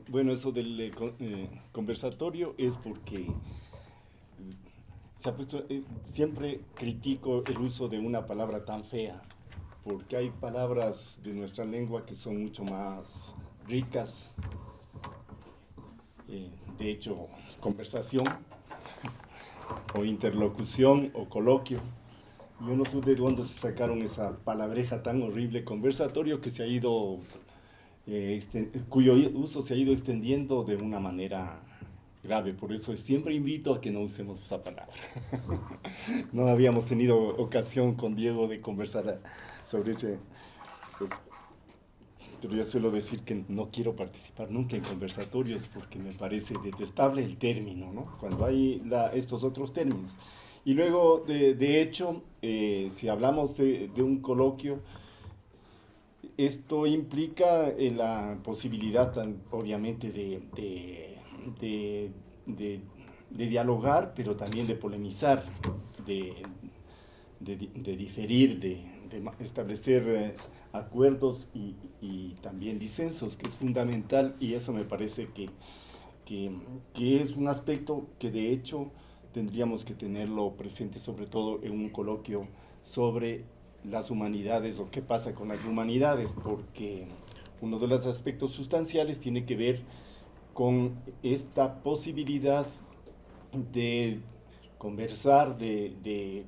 Bueno, eso del conversatorio es porque se ha puesto, siempre critico el uso de una palabra tan fea, porque hay palabras de nuestra lengua que son mucho más ricas. De hecho, conversación o interlocución o coloquio. Yo no sé de dónde se sacaron esa palabreja tan horrible, conversatorio, que se ha ido, cuyo uso se ha ido extendiendo de una manera grave. Por eso siempre invito a que no usemos esa palabra. No habíamos tenido ocasión con Diego de conversar sobre ese, pues, pero yo suelo decir que no quiero participar nunca en conversatorios porque me parece detestable el término, ¿no? Cuando hay estos otros términos. Y luego, de hecho, si hablamos de un coloquio, esto implica la posibilidad, obviamente, de, de- de dialogar, pero también de polemizar, de, de diferir, de establecer acuerdos y también disensos, que es fundamental, y eso me parece que, que es un aspecto que de hecho tendríamos que tenerlo presente, sobre todo en un coloquio sobre las humanidades o qué pasa con las humanidades, porque uno de los aspectos sustanciales tiene que ver con esta posibilidad de conversar, de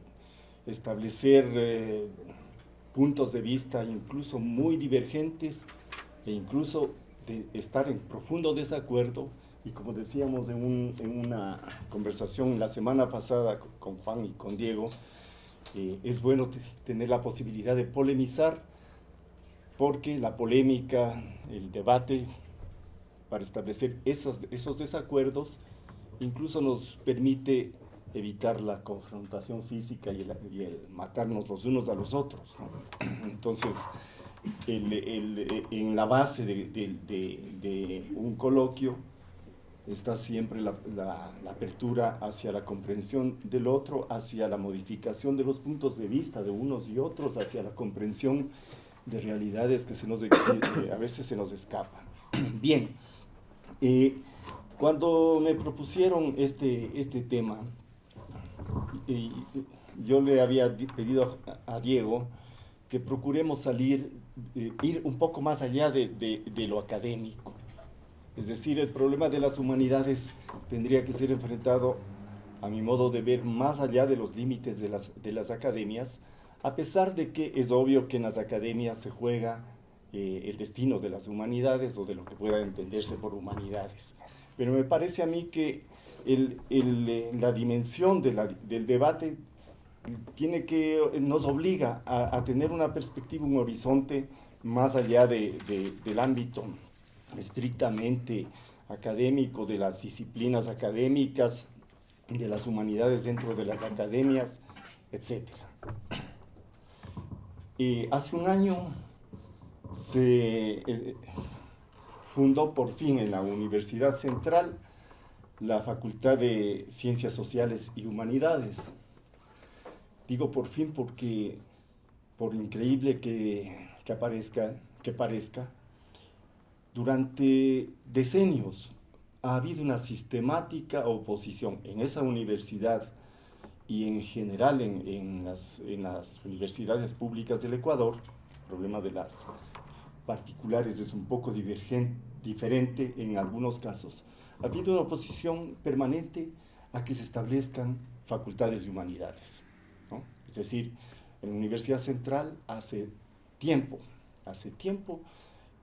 establecer puntos de vista incluso muy divergentes e incluso de estar en profundo desacuerdo. Y como decíamos en una conversación la semana pasada con Juan y con Diego, es bueno tener la posibilidad de polemizar porque la polémica, el debate, para establecer esos desacuerdos, incluso nos permite evitar la confrontación física y el matarnos los unos a los otros, ¿no? Entonces, en la base de un coloquio está siempre la apertura hacia la comprensión del otro, hacia la modificación de los puntos de vista de unos y otros, hacia la comprensión de realidades que a veces se nos escapan. Bien, eh, cuando me propusieron este tema, y yo le había pedido a Diego que procuremos ir un poco más allá de lo académico. Es decir, el problema de las humanidades tendría que ser enfrentado, a mi modo de ver, más allá de los límites de las academias, a pesar de que es obvio que en las academias se juega el destino de las humanidades o de lo que pueda entenderse por humanidades. Pero me parece a mí que la dimensión del debate nos obliga a tener una perspectiva, un horizonte más allá del ámbito estrictamente académico, de las disciplinas académicas, de las humanidades dentro de las academias, etcétera. Hace un año se fundó por fin en la Universidad Central la Facultad de Ciencias Sociales y Humanidades. Digo por fin porque, por increíble que parezca, durante decenios ha habido una sistemática oposición en esa universidad y en general en las universidades públicas del Ecuador. El problema de las particulares es un poco diferente en algunos casos. Ha habido una oposición permanente a que se establezcan facultades de humanidades, ¿no? Es decir, en la Universidad Central hace tiempo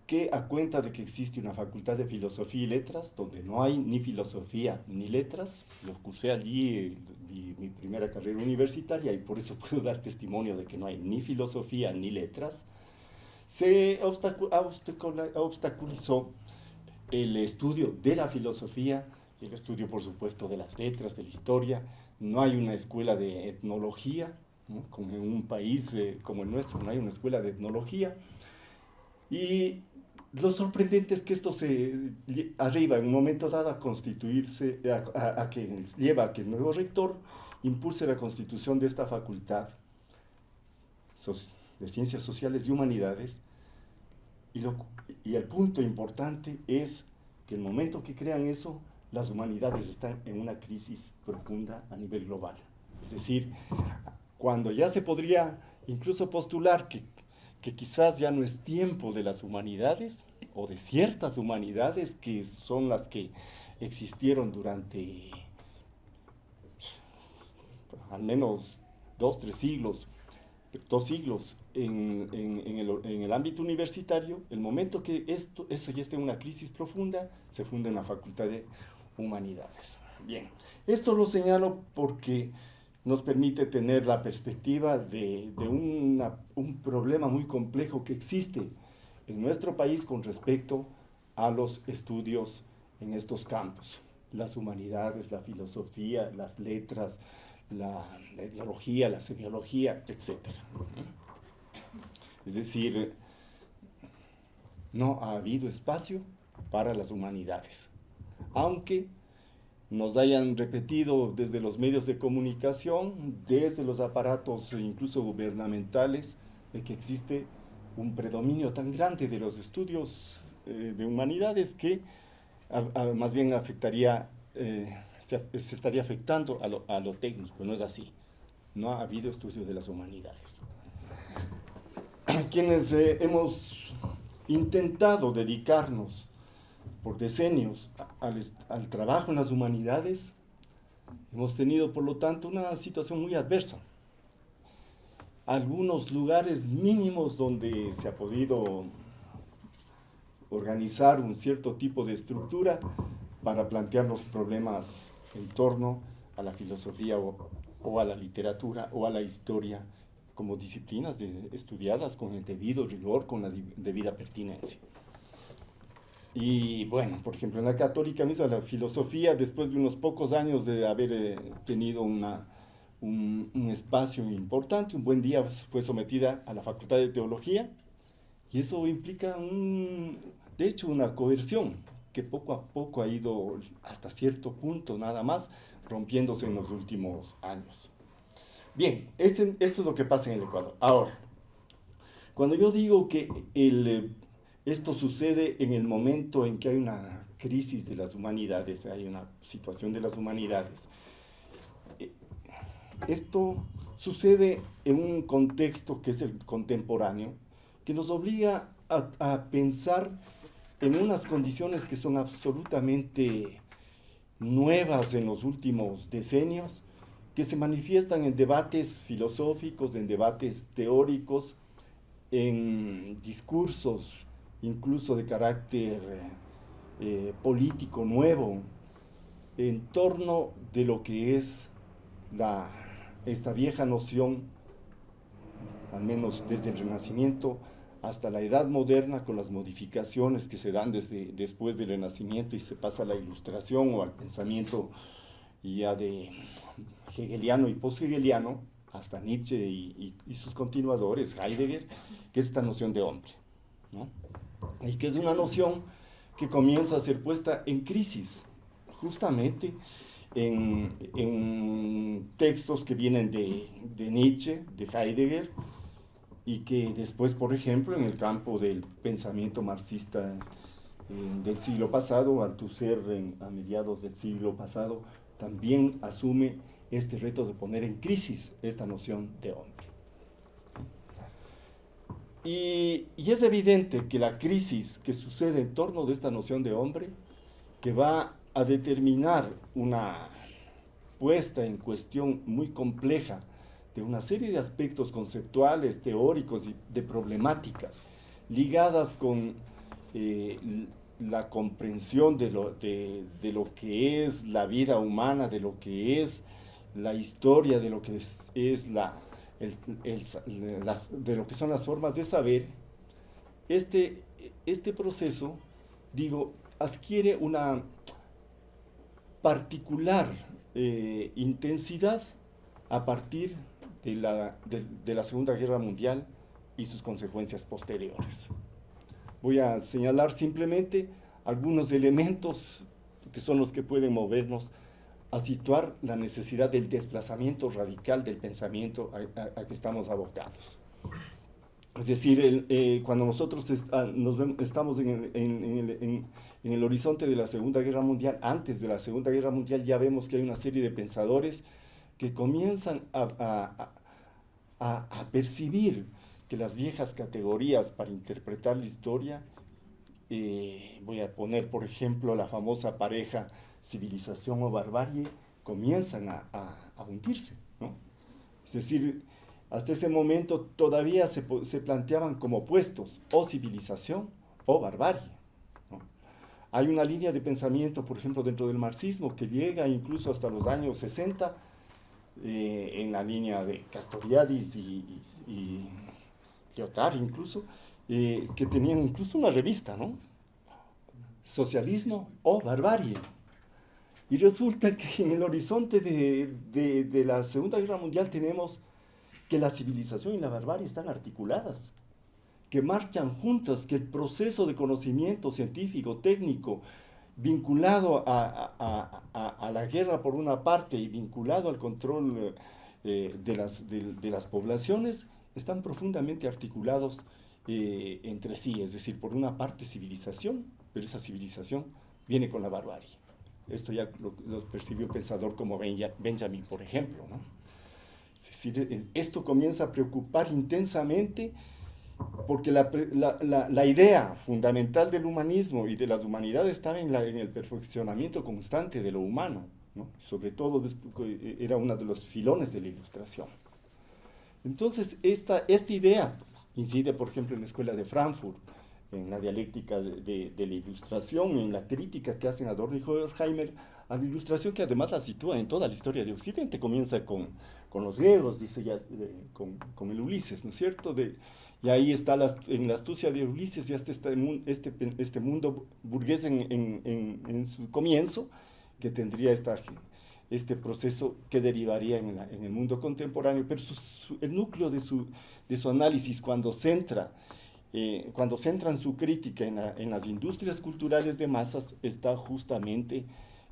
que, a cuenta de que existe una facultad de filosofía y letras, donde no hay ni filosofía ni letras, yo cursé allí mi primera carrera universitaria y por eso puedo dar testimonio de que no hay ni filosofía ni letras, se obstaculizó el estudio de la filosofía, el estudio, por supuesto, de las letras, de la historia. No hay una escuela de etnología, ¿no? Como en un país como el nuestro, no hay una escuela de etnología. Y lo sorprendente es que esto se arriba en un momento dado a constituirse, a que lleva a que el nuevo rector impulse la constitución de esta facultad de Ciencias Sociales y Humanidades. Y, lo, y el punto importante es que el momento que crean eso, las humanidades están en una crisis profunda a nivel global. Es decir, cuando ya se podría incluso postular que quizás ya no es tiempo de las humanidades, o de ciertas humanidades que son las que existieron durante al menos 2 siglos en el ámbito universitario, el momento que eso ya esté en una crisis profunda, se funda en la Facultad de Humanidades. Bien, esto lo señalo porque nos permite tener la perspectiva de un problema muy complejo que existe en nuestro país con respecto a los estudios en estos campos. Las humanidades, la filosofía, las letras, la ideología, la semiología, etc. Es decir, no ha habido espacio para las humanidades, aunque nos hayan repetido desde los medios de comunicación, desde los aparatos incluso gubernamentales, de que existe un predominio tan grande de los estudios de humanidades que más bien afectaría, se estaría afectando a lo técnico. No es así. No ha habido estudios de las humanidades. Quienes hemos intentado dedicarnos por decenios al trabajo en las humanidades, hemos tenido, por lo tanto, una situación muy adversa. Algunos lugares mínimos donde se ha podido organizar un cierto tipo de estructura para plantear los problemas en torno a la filosofía o a la literatura o a la historia como disciplinas estudiadas con el debido rigor, con la debida pertinencia. Y bueno, por ejemplo, en la católica misma, la filosofía, después de unos pocos años de haber tenido un espacio importante, un buen día fue sometida a la Facultad de Teología, y eso implica, de hecho, una coerción que poco a poco ha ido hasta cierto punto nada más rompiéndose en los últimos años. Bien, esto es lo que pasa en el Ecuador. Ahora, cuando yo digo que esto sucede en el momento en que hay una crisis de las humanidades, hay una situación de las humanidades, esto sucede en un contexto que es el contemporáneo, que nos obliga a pensar en unas condiciones que son absolutamente nuevas en los últimos decenios, que se manifiestan en debates filosóficos, en debates teóricos, en discursos incluso de carácter político nuevo, en torno de lo que es esta vieja noción, al menos desde el Renacimiento hasta la Edad Moderna, con las modificaciones que se dan después del Renacimiento y se pasa a la Ilustración o al pensamiento ya de hegeliano y post-hegeliano, hasta Nietzsche y sus continuadores, Heidegger, que es esta noción de hombre, ¿no? Y que es una noción que comienza a ser puesta en crisis, justamente en textos que vienen de Nietzsche, de Heidegger, y que después, por ejemplo, en el campo del pensamiento marxista del siglo pasado, Althusser a mediados del siglo pasado, también asume este reto de poner en crisis esta noción de hombre. Y es evidente que la crisis que sucede en torno de esta noción de hombre, que va a determinar una puesta en cuestión muy compleja de una serie de aspectos conceptuales, teóricos y de problemáticas ligadas con la comprensión de lo que es la vida humana, de lo que es la historia, de lo que de lo que son las formas de saber. Este proceso, digo, adquiere una particular intensidad a partir de la Segunda Guerra Mundial y sus consecuencias posteriores. Voy a señalar simplemente algunos elementos que son los que pueden movernos a situar la necesidad del desplazamiento radical del pensamiento a que estamos abocados. Es decir, cuando nosotros estamos en el horizonte de la Segunda Guerra Mundial, antes de la Segunda Guerra Mundial, ya vemos que hay una serie de pensadores que comienzan a percibir que las viejas categorías para interpretar la historia, voy a poner por ejemplo la famosa pareja civilización o barbarie, comienzan a hundirse, ¿no? Es decir, hasta ese momento todavía se planteaban como opuestos, o civilización o barbarie, ¿no? Hay una línea de pensamiento, por ejemplo, dentro del marxismo que llega incluso hasta los años 60, en la línea de Castoriadis y Lyotard incluso, que tenían incluso una revista, ¿no? Socialismo o barbarie. Y resulta que en el horizonte de la Segunda Guerra Mundial tenemos que la civilización y la barbarie están articuladas, que marchan juntas, que el proceso de conocimiento científico, técnico, vinculado a la guerra por una parte y vinculado al control de las poblaciones, están profundamente articulados entre sí. Es decir, por una parte civilización, pero esa civilización viene con la barbarie. Esto ya lo percibió un pensador como Benjamin, por ejemplo, ¿no? Es decir, esto comienza a preocupar intensamente porque la idea fundamental del humanismo y de las humanidades estaba en el perfeccionamiento constante de lo humano, ¿no? Sobre todo era uno de los filones de la Ilustración. Entonces, esta idea incide, por ejemplo, en la Escuela de Frankfurt, en la dialéctica de la Ilustración, en la crítica que hacen Adorno y Horkheimer a la Ilustración, que además la sitúa en toda la historia de Occidente. Comienza con los griegos, dice ya, con el Ulises, ¿no es cierto? Y ahí está en la astucia de Ulises, ya está este mundo burgués en su comienzo, que tendría este proceso que derivaría en el mundo contemporáneo, pero el núcleo de su análisis cuando centran su crítica en las industrias culturales de masas, está justamente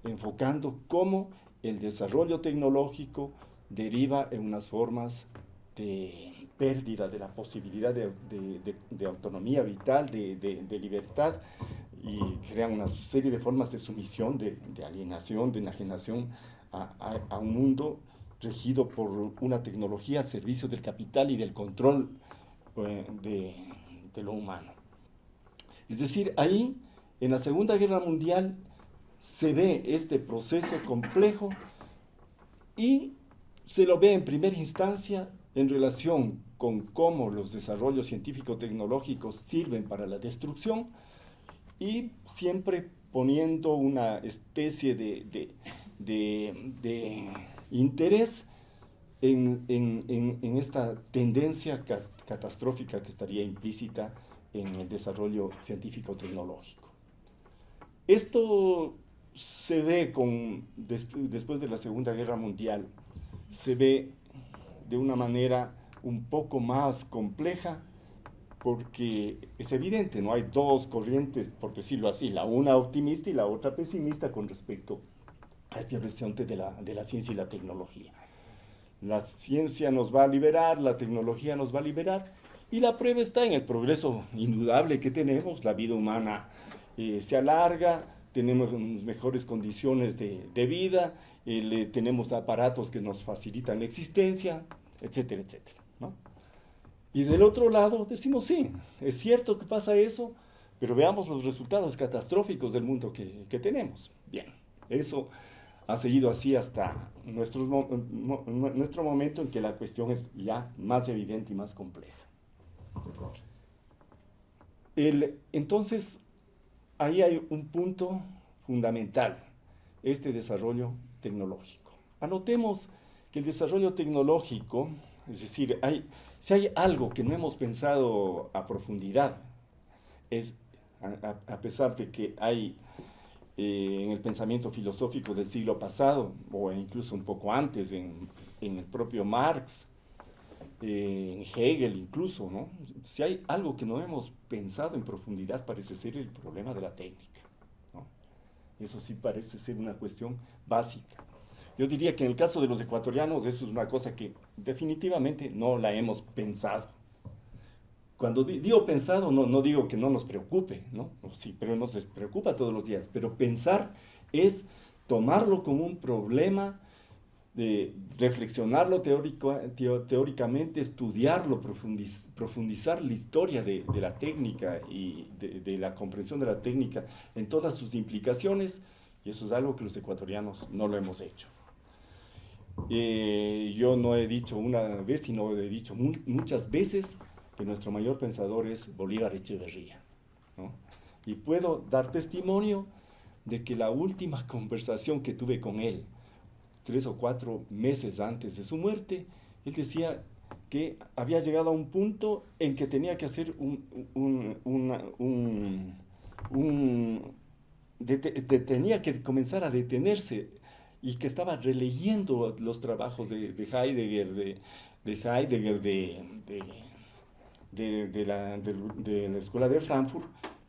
enfocando cómo el desarrollo tecnológico deriva en unas formas de pérdida de la posibilidad de autonomía vital, de libertad, y crean una serie de formas de sumisión, de alienación, de enajenación a un mundo regido por una tecnología al servicio del capital y del control de lo humano. Es decir, ahí, en la Segunda Guerra Mundial, se ve este proceso complejo y se lo ve en primera instancia en relación con cómo los desarrollos científico-tecnológicos sirven para la destrucción, y siempre poniendo una especie de interés en esta tendencia catastrófica que estaría implícita en el desarrollo científico-tecnológico. Esto se ve después de la Segunda Guerra Mundial, se ve de una manera un poco más compleja, porque es evidente, no hay dos corrientes, por decirlo así, la una optimista y la otra pesimista con respecto a este horizonte de la ciencia y la tecnología. La ciencia nos va a liberar, la tecnología nos va a liberar, y la prueba está en el progreso indudable que tenemos. La vida humana se alarga, tenemos mejores condiciones de vida, tenemos aparatos que nos facilitan la existencia, etcétera, etcétera, ¿no? Y del otro lado decimos, sí, es cierto que pasa eso, pero veamos los resultados catastróficos del mundo que tenemos. Bien, eso ha seguido así hasta nuestro momento en que la cuestión es ya más evidente y más compleja. Entonces, ahí hay un punto fundamental, este desarrollo tecnológico. Anotemos que el desarrollo tecnológico, es decir, si hay algo que no hemos pensado a profundidad, es, a pesar de que hay en el pensamiento filosófico del siglo pasado, o incluso un poco antes, en el propio Marx, en Hegel incluso, ¿no? Si hay algo que no hemos pensado en profundidad, parece ser el problema de la técnica, ¿no? Eso sí parece ser una cuestión básica. Yo diría que en el caso de los ecuatorianos eso es una cosa que definitivamente no la hemos pensado. Cuando digo pensado, no digo que no nos preocupe, ¿no? Sí, pero nos preocupa todos los días. Pero pensar es tomarlo como un problema, reflexionarlo teóricamente, estudiarlo, profundizar la historia de la técnica y de la comprensión de la técnica en todas sus implicaciones, y eso es algo que los ecuatorianos no lo hemos hecho. Yo no he dicho una vez, sino he dicho muchas veces que nuestro mayor pensador es Bolívar Echeverría, ¿no? Y puedo dar testimonio de que la última conversación que tuve con él, 3 o 4 meses antes de su muerte, él decía que había llegado a un punto en que tenía que hacer tenía que comenzar a detenerse, y que estaba releyendo los trabajos de Heidegger, de la Escuela de Frankfurt,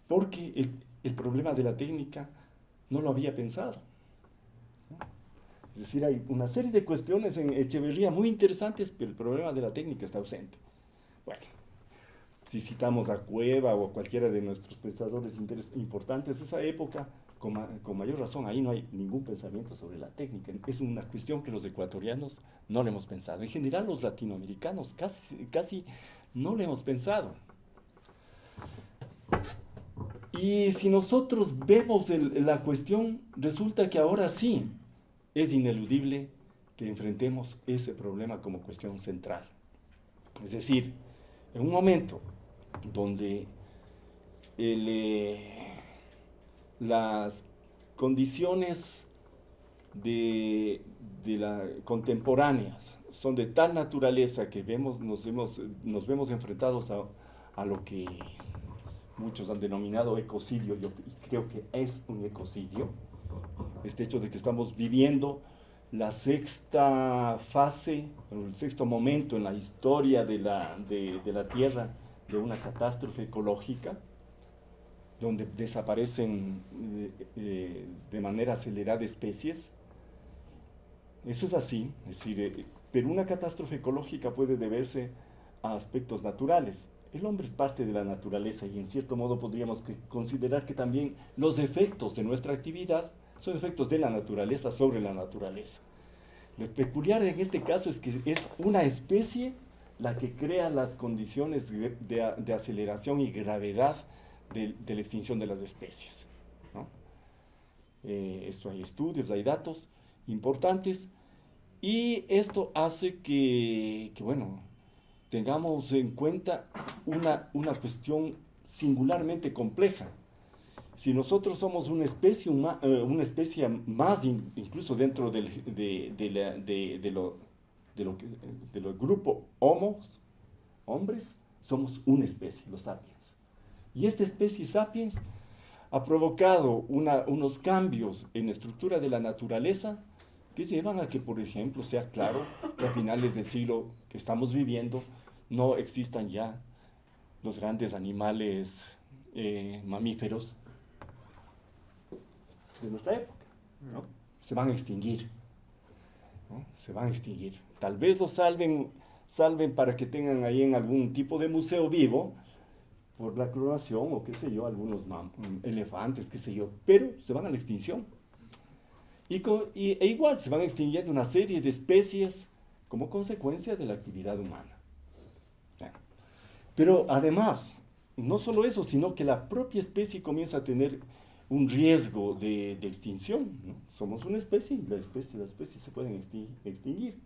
porque el problema de la técnica no lo había pensado. Es decir, hay una serie de cuestiones en Echeverría muy interesantes, pero el problema de la técnica está ausente. Bueno, si citamos a Cueva o a cualquiera de nuestros pensadores importantes de esa época, con mayor razón, ahí no hay ningún pensamiento sobre la técnica. Es una cuestión que los ecuatorianos no le hemos pensado. En general, los latinoamericanos casi no le hemos pensado. Y si nosotros vemos la cuestión, resulta que ahora sí es ineludible que enfrentemos ese problema como cuestión central. Es decir, en un momento donde las condiciones contemporáneas son de tal naturaleza que nos vemos enfrentados a lo que muchos han denominado ecocidio. Yo creo que es un ecocidio, este hecho de que estamos viviendo la sexta fase, el sexto momento en la historia de la Tierra de una catástrofe ecológica, donde desaparecen de manera acelerada especies. Eso es así, es decir, pero una catástrofe ecológica puede deberse a aspectos naturales. El hombre es parte de la naturaleza, y en cierto modo podríamos considerar que también los efectos de nuestra actividad son efectos de la naturaleza sobre la naturaleza. Lo peculiar en este caso es que es una especie la que crea las condiciones de aceleración y gravedad de la extinción de las especies, ¿no? Esto hay estudios, hay datos importantes, y esto hace que bueno, tengamos en cuenta una cuestión singularmente compleja. Si nosotros somos una especie más, incluso dentro del grupo hombres, somos una especie, los sapiens. Y esta especie sapiens ha provocado unos cambios en la estructura de la naturaleza que llevan a que, por ejemplo, sea claro que a finales del siglo que estamos viviendo no existan ya los grandes animales mamíferos de nuestra época, ¿no? Se van a extinguir, ¿no? Se van a extinguir. Tal vez los salven para que tengan ahí en algún tipo de museo vivo, por la clonación o qué sé yo, algunos elefantes, qué sé yo, pero se van a la extinción. E igual se van extinguiendo una serie de especies como consecuencia de la actividad humana. Pero además, no solo eso, sino que la propia especie comienza a tener un riesgo de extinción, ¿no? Somos una especie, y las especies se pueden extinguir.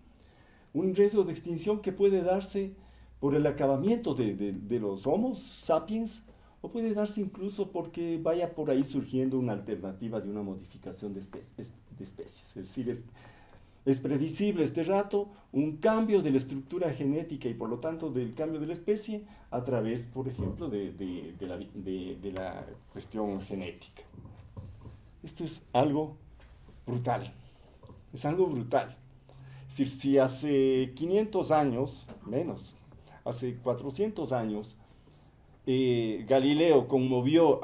Un riesgo de extinción que puede darse por el acabamiento de los Homo sapiens, o puede darse incluso porque vaya por ahí surgiendo una alternativa de una modificación de especies. Es decir, es previsible este rato un cambio de la estructura genética y por lo tanto del cambio de la especie a través, por ejemplo, de la cuestión genética. Esto es algo brutal. Es algo brutal. Es decir, si hace 500 años, menos, hace 400 años, Galileo conmovió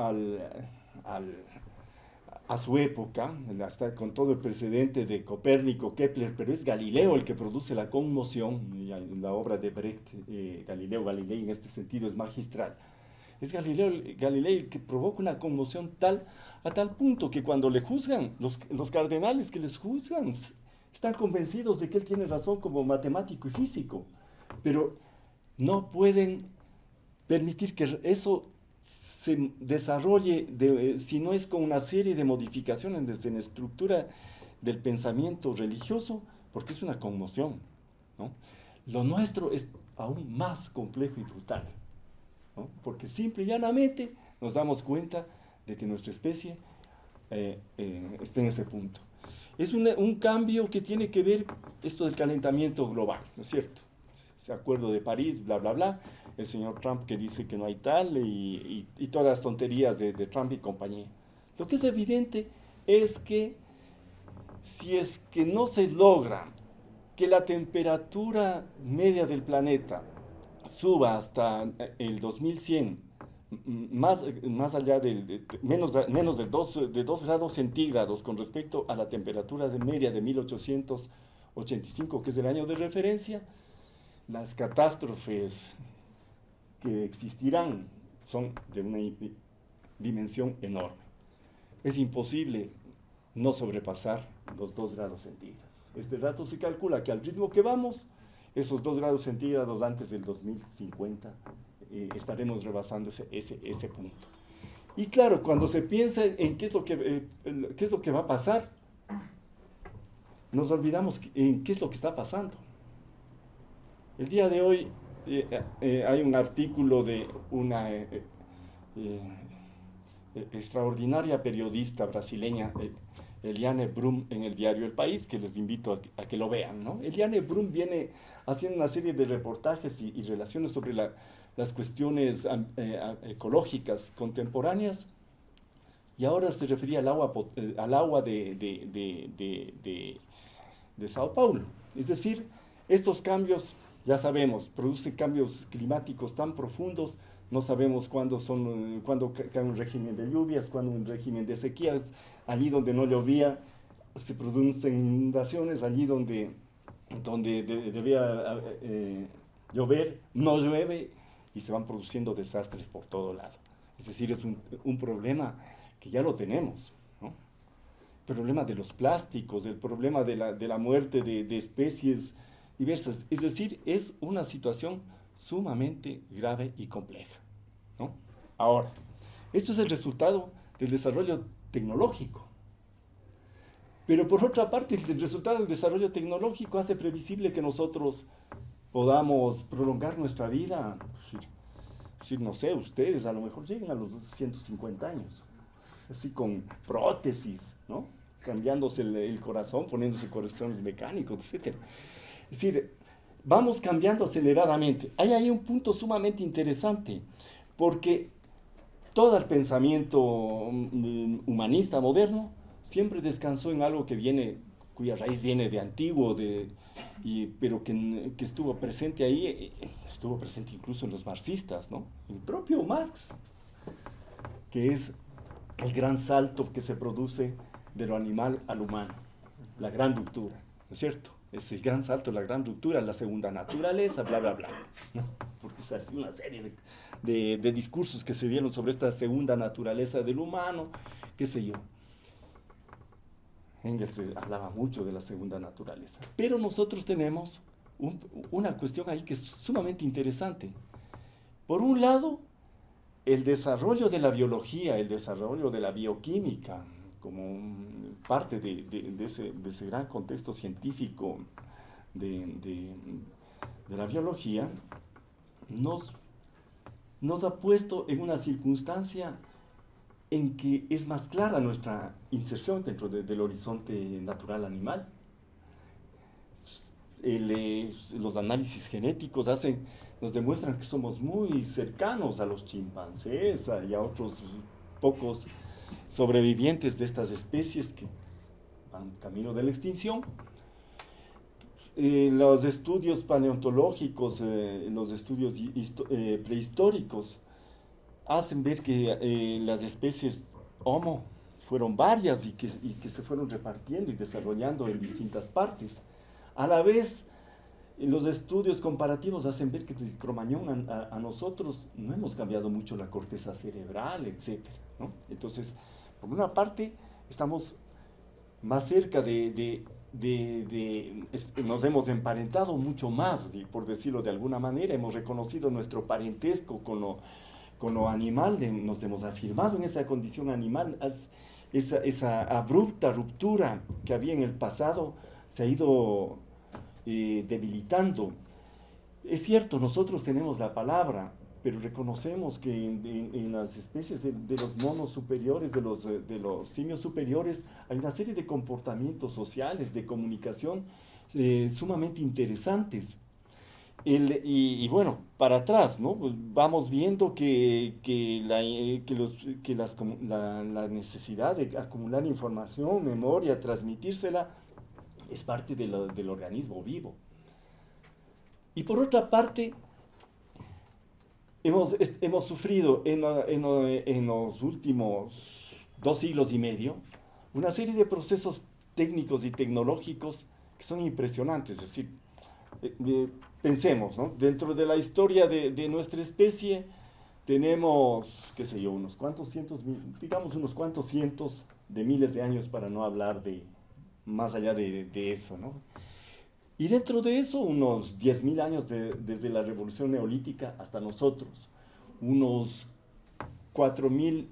a su época, hasta con todo el precedente de Copérnico, Kepler, pero es Galileo el que produce la conmoción, y la obra de Brecht, Galileo Galilei en este sentido es magistral. Es Galileo Galilei el que provoca una conmoción a tal punto que cuando le juzgan, los cardenales que les juzgan están convencidos de que él tiene razón como matemático y físico, pero no pueden permitir que eso se desarrolle, si no es con una serie de modificaciones desde la estructura del pensamiento religioso, porque es una conmoción, ¿no? Lo nuestro es aún más complejo y brutal, ¿no? Porque simple y llanamente nos damos cuenta de que nuestra especie está en ese punto. Es un cambio que tiene que ver esto del calentamiento global, ¿no es cierto? Ese acuerdo de París, bla, bla, bla, el señor Trump que dice que no hay tal y todas las tonterías de Trump y compañía. Lo que es evidente es que si es que no se logra que la temperatura media del planeta suba hasta el 2100, más allá menos de 2 grados centígrados con respecto a la temperatura media de 1885, que es el año de referencia, las catástrofes que existirán son de una dimensión enorme. Es imposible no sobrepasar los 2 grados centígrados. Este rato se calcula que al ritmo que vamos, esos 2 grados centígrados antes del 2050 estaremos rebasando ese punto. Y claro, cuando se piensa en qué es lo que va a pasar, nos olvidamos en qué es lo que está pasando. El día de hoy hay un artículo de una extraordinaria periodista brasileña, Eliane Brum, en el diario El País, que les invito a que lo vean, ¿no? Eliane Brum viene haciendo una serie de reportajes y relaciones sobre las cuestiones ecológicas contemporáneas, y ahora se refería al agua de Sao Paulo. Es decir, estos cambios, ya sabemos, producen cambios climáticos tan profundos, no sabemos cuándo cae un régimen de lluvias, cuándo un régimen de sequías, allí donde no llovía se producen inundaciones, allí donde debía llover, no llueve y se van produciendo desastres por todo lado. Es decir, es un problema que ya lo tenemos, ¿no? El problema de los plásticos, el problema de la muerte de especies diversas. Es decir, es una situación sumamente grave y compleja, ¿no? Ahora, esto es el resultado del desarrollo tecnológico. Pero por otra parte, el resultado del desarrollo tecnológico hace previsible que nosotros podamos prolongar nuestra vida. No sé, ustedes a lo mejor lleguen a los 150 años, así con prótesis, ¿no? Cambiándose el corazón, poniéndose corazones mecánicos, etc. Es decir, vamos cambiando aceleradamente. Hay ahí un punto sumamente interesante, porque todo el pensamiento humanista moderno siempre descansó en algo cuya raíz viene de antiguo, pero que estuvo presente ahí, estuvo presente incluso en los marxistas, ¿no? El propio Marx, que es el gran salto que se produce de lo animal al humano, la gran ruptura, ¿no es cierto? Es el gran salto, la gran ruptura, la segunda naturaleza, bla, bla, bla, ¿no? Porque es así una serie de discursos que se dieron sobre esta segunda naturaleza del humano, qué sé yo. Engels hablaba mucho de la segunda naturaleza. Pero nosotros tenemos una cuestión ahí que es sumamente interesante. Por un lado, el desarrollo de la biología, el desarrollo de la bioquímica, como parte de ese gran contexto científico de la biología, nos ha puesto en una circunstancia en que es más clara nuestra inserción dentro del horizonte natural animal. Los análisis genéticos nos demuestran que somos muy cercanos a los chimpancés y a otros pocos sobrevivientes de estas especies que van camino de la extinción. Los estudios paleontológicos, los estudios prehistóricos, hacen ver que las especies Homo fueron varias y que se fueron repartiendo y desarrollando en distintas partes. A la vez, los estudios comparativos hacen ver que del Cromañón a nosotros no hemos cambiado mucho la corteza cerebral, etcétera, ¿no? Entonces, por una parte, estamos más cerca nos hemos emparentado mucho más, por decirlo de alguna manera, hemos reconocido nuestro parentesco con lo animal, nos hemos afirmado en esa condición animal, esa abrupta ruptura que había en el pasado se ha ido debilitando. Es cierto, nosotros tenemos la palabra, pero reconocemos que en las especies de los monos superiores, de los simios superiores, hay una serie de comportamientos sociales, de comunicación sumamente interesantes. Bueno, para atrás, ¿no? Pues vamos viendo la necesidad de acumular información, memoria, transmitírsela, es parte del organismo vivo. Y por otra parte, hemos sufrido en los últimos 2 siglos y medio una serie de procesos técnicos y tecnológicos que son impresionantes. Es decir, pensemos, ¿no? Dentro de la historia de nuestra especie tenemos, qué sé yo, unos cuantos cientos de miles de años, para no hablar de más allá de eso, ¿no? Y dentro de eso, unos 10.000 años desde la revolución neolítica hasta nosotros, unos 4.000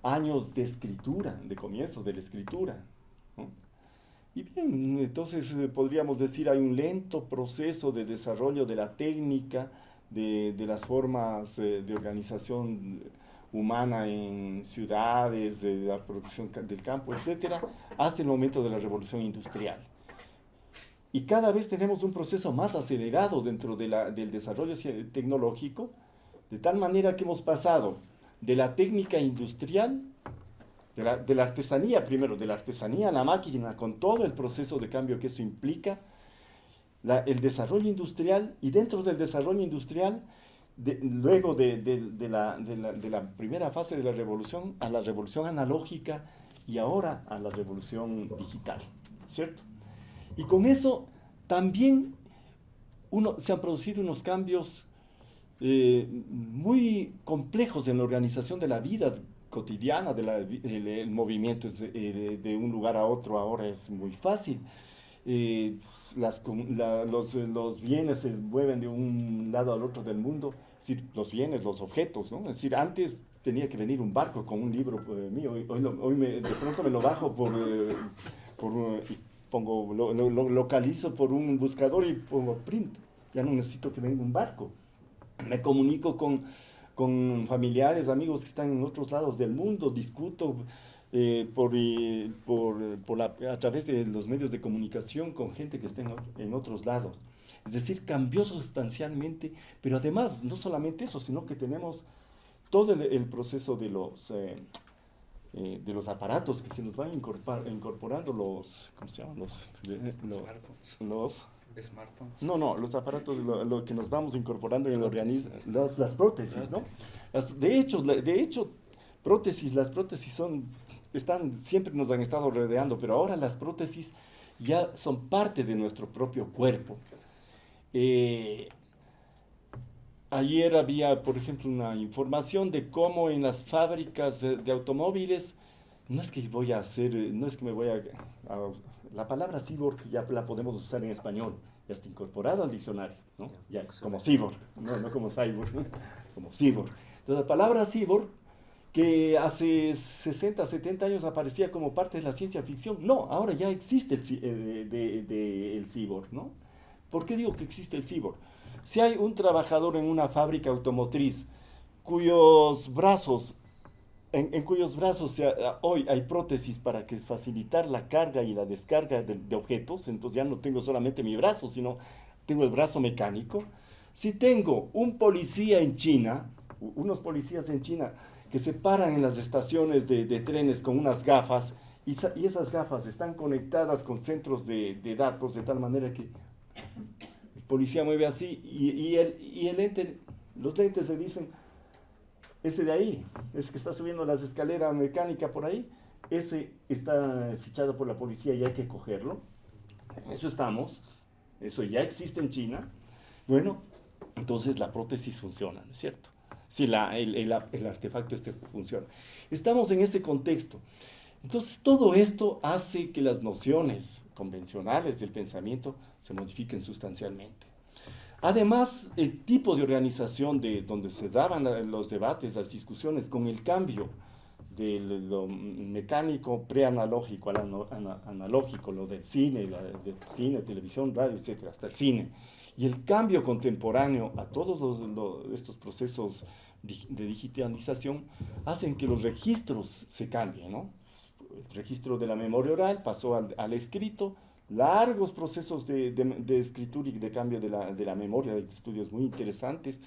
años de escritura, de comienzo de la escritura, ¿no? Y bien, entonces podríamos decir hay un lento proceso de desarrollo de la técnica, de las formas de organización humana en ciudades, de la producción del campo, etcétera, hasta el momento de la revolución industrial. Y cada vez tenemos un proceso más acelerado dentro del desarrollo tecnológico, de tal manera que hemos pasado de la técnica industrial, de la artesanía primero, de la artesanía a la máquina, con todo el proceso de cambio que eso implica, el desarrollo industrial, y dentro del desarrollo industrial, luego de la primera fase de la revolución, a la revolución analógica y ahora a la revolución digital, ¿cierto? Y con eso también se han producido unos cambios muy complejos en la organización de la vida cotidiana, el movimiento de un lugar a otro ahora es muy fácil. Los bienes se mueven de un lado al otro del mundo, es decir, los bienes, los objetos, ¿no? Es decir, antes tenía que venir un barco con un libro mío, hoy de pronto me lo bajo lo localizo por un buscador y pongo print. Ya no necesito que venga un barco. Me comunico con familiares, amigos que están en otros lados del mundo, discuto a través de los medios de comunicación con gente que está en otros lados. Es decir, cambió sustancialmente, pero además, no solamente eso, sino que tenemos todo el proceso de los aparatos que se nos van incorporando ¿cómo se llaman? Los smartphones. No, los aparatos, lo que nos vamos incorporando en el organismo, las prótesis, ¿no? De hecho, las prótesis siempre nos han estado rodeando, pero ahora las prótesis ya son parte de nuestro propio cuerpo. Ayer había, por ejemplo, una información de cómo en las fábricas de automóviles, no es que me voy la palabra cyborg ya la podemos usar en español, ya está incorporada al diccionario, ¿no? Ya es como cyborg, no como cyborg, ¿no? Como cyborg. Entonces, la palabra cyborg, que hace 60, 70 años aparecía como parte de la ciencia ficción, no, ahora ya existe el cyborg, ¿no? ¿Por qué digo que existe el cyborg? Si hay un trabajador en una fábrica automotriz cuyos brazos hoy hay prótesis para facilitar la carga y la descarga de objetos, entonces ya no tengo solamente mi brazo, sino tengo el brazo mecánico. Si tengo un policía en China, unos policías en China que se paran en las estaciones de trenes con unas gafas, y esas gafas están conectadas con centros de datos, de tal manera que el policía mueve así los lentes le dicen, ese de ahí, ese que está subiendo las escaleras mecánicas por ahí, ese está fichado por la policía y hay que cogerlo. En eso estamos, eso ya existe en China. Bueno, entonces la prótesis funciona, ¿no es cierto? Si el artefacto este funciona. Estamos en ese contexto. Entonces todo esto hace que las nociones convencionales del pensamiento se modifiquen sustancialmente. Además, el tipo de organización donde se daban los debates, las discusiones, con el cambio de lo mecánico preanalógico al analógico, lo del cine, cine, televisión, radio, etcétera, hasta el cine, y el cambio contemporáneo a todos estos procesos de digitalización hacen que los registros se cambien, ¿no? El registro de la memoria oral pasó al escrito, largos procesos de escritura y de cambio de la memoria, de estudios muy interesantes,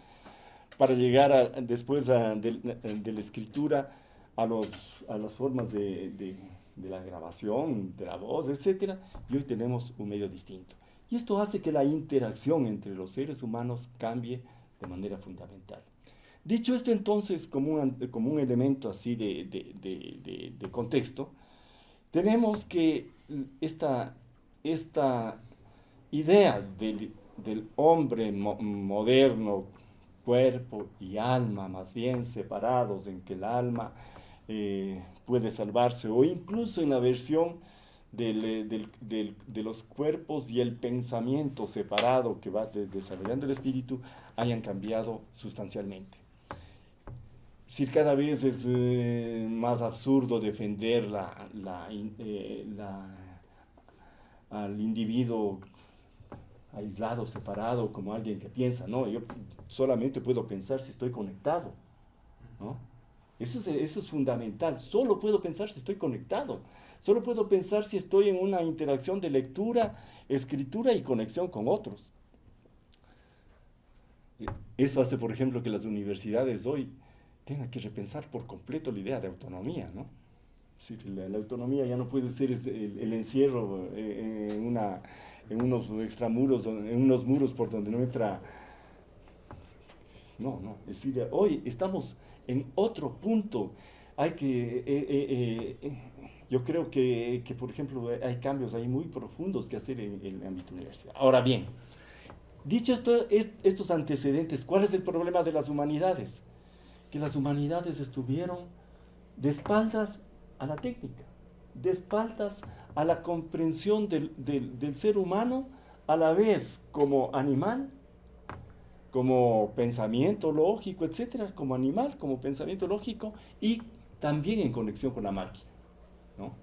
para llegar después de la escritura a las formas de la grabación, de la voz, etc. Y hoy tenemos un medio distinto. Y esto hace que la interacción entre los seres humanos cambie de manera fundamental. Dicho esto entonces, como un elemento así de contexto, tenemos que esta idea del hombre moderno, cuerpo y alma más bien separados, en que el alma puede salvarse, o incluso en la versión de los cuerpos y el pensamiento separado que va desarrollando el espíritu, hayan cambiado sustancialmente. Es decir, cada vez es más absurdo defender al individuo aislado, separado, como alguien que piensa. No, yo solamente puedo pensar si estoy conectado, ¿no? Eso es fundamental. Solo puedo pensar si estoy conectado. Solo puedo pensar si estoy en una interacción de lectura, escritura y conexión con otros. Eso hace, por ejemplo, que las universidades hoy tengan que repensar por completo la idea de autonomía, ¿no? Es decir, la autonomía ya no puede ser el encierro en unos extramuros, en unos muros por donde no entra. No, no. Es decir, hoy estamos en otro punto. Yo creo que, por ejemplo, hay cambios ahí muy profundos que hacer en el ámbito universitario. Ahora bien, dicho estos antecedentes, ¿cuál es el problema de las humanidades? Que las humanidades estuvieron de espaldas a la técnica, de espaldas a la comprensión del ser humano, a la vez como animal, como pensamiento lógico, etcétera, como animal, como pensamiento lógico, y también en conexión con la máquina, ¿no?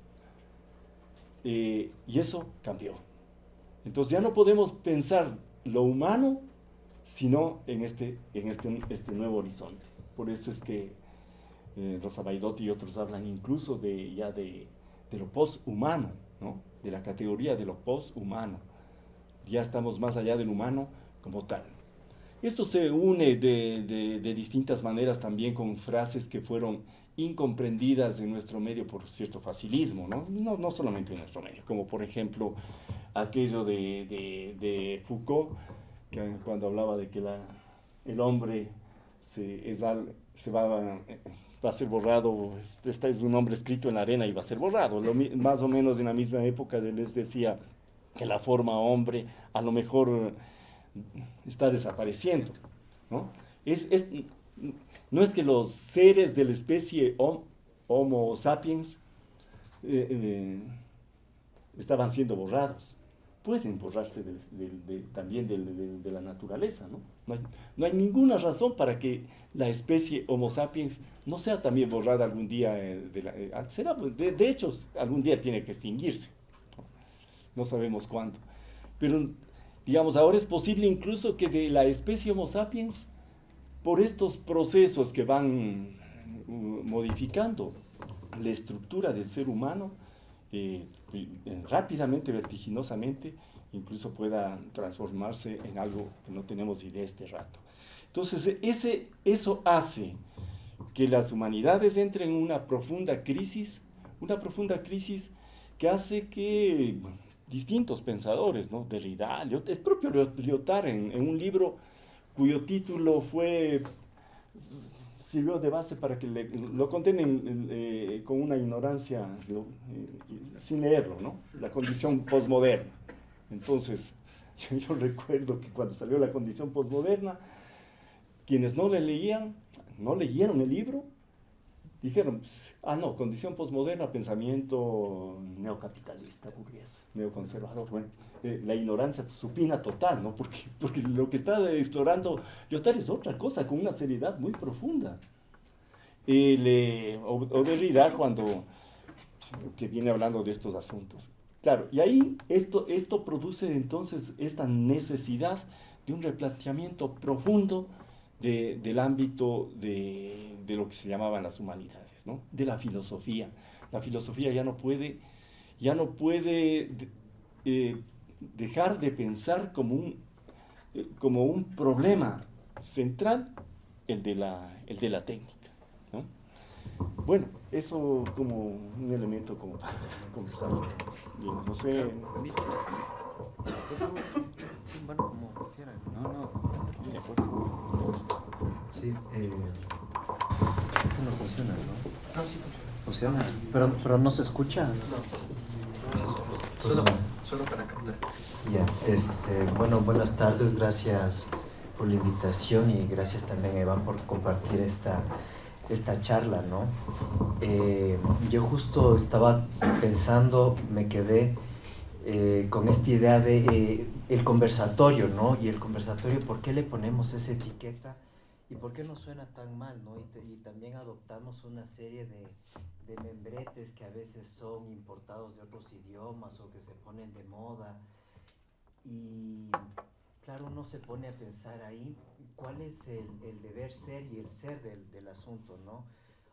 Y eso cambió. Entonces ya no podemos pensar lo humano, sino en este nuevo horizonte. Por eso es que Rosa Baidotti y otros hablan incluso de lo poshumano, ¿no? De la categoría de lo poshumano. Ya estamos más allá del humano como tal. Esto se une de distintas maneras también con frases que fueron incomprendidas en nuestro medio por cierto facilismo, ¿no? No solamente en nuestro medio, como por ejemplo aquello de Foucault, que cuando hablaba de que el hombre va a ser borrado, este es un nombre escrito en la arena y va a ser borrado. Más o menos en la misma época les decía que la forma hombre a lo mejor está desapareciendo, ¿no? No es que los seres de la especie Homo sapiens estaban siendo borrados. Pueden borrarse también de la naturaleza, ¿no? No hay ninguna razón para que la especie Homo sapiens no sea también borrada algún día. De hecho, algún día tiene que extinguirse. No sabemos cuándo. Pero, digamos, ahora es posible incluso que de la especie Homo sapiens, por estos procesos que van modificando la estructura del ser humano, rápidamente, vertiginosamente, incluso pueda transformarse en algo que no tenemos idea este rato. Entonces, eso hace que las humanidades entren en una profunda crisis que hace que distintos pensadores, ¿no? Derrida, el propio Lyotard en un libro cuyo título sirvió de base para que lo condenen con una ignorancia, ¿no? Sin leerlo, ¿no? La condición posmoderna. Entonces, yo recuerdo que cuando salió la condición posmoderna, quienes no le leían, no leyeron el libro, dijeron, no, condición posmoderna, pensamiento neocapitalista, burgués, neoconservador, bueno, la ignorancia supina total, ¿no? Porque lo que está explorando Lyotard es otra cosa, con una seriedad muy profunda. O Derrida cuando que viene hablando de estos asuntos. Claro, y ahí esto produce entonces esta necesidad de un replanteamiento profundo del ámbito de lo que se llamaban las humanidades, ¿no? De la filosofía. La filosofía ya no puede dejar de pensar como un problema central el de la técnica, ¿no? Bueno, eso como un elemento como para conversar. Bien, no sé. Sí, bueno, como prefieran. No, De acuerdo. Sí, no funciona, ¿no? no, sí Funciona, pero no se escucha. solo para captar. Ya, bueno, buenas tardes, gracias por la invitación y gracias también a Iván por compartir esta charla, ¿no? Yo justo estaba pensando, me quedé con esta idea de el conversatorio, ¿no? Y el conversatorio, ¿por qué le ponemos esa etiqueta? ¿Y por qué no suena tan mal, ¿no? Y también adoptamos una serie de membretes que a veces son importados de otros idiomas o que se ponen de moda. Y claro, uno se pone a pensar ahí cuál es el deber ser y el ser del asunto, ¿no?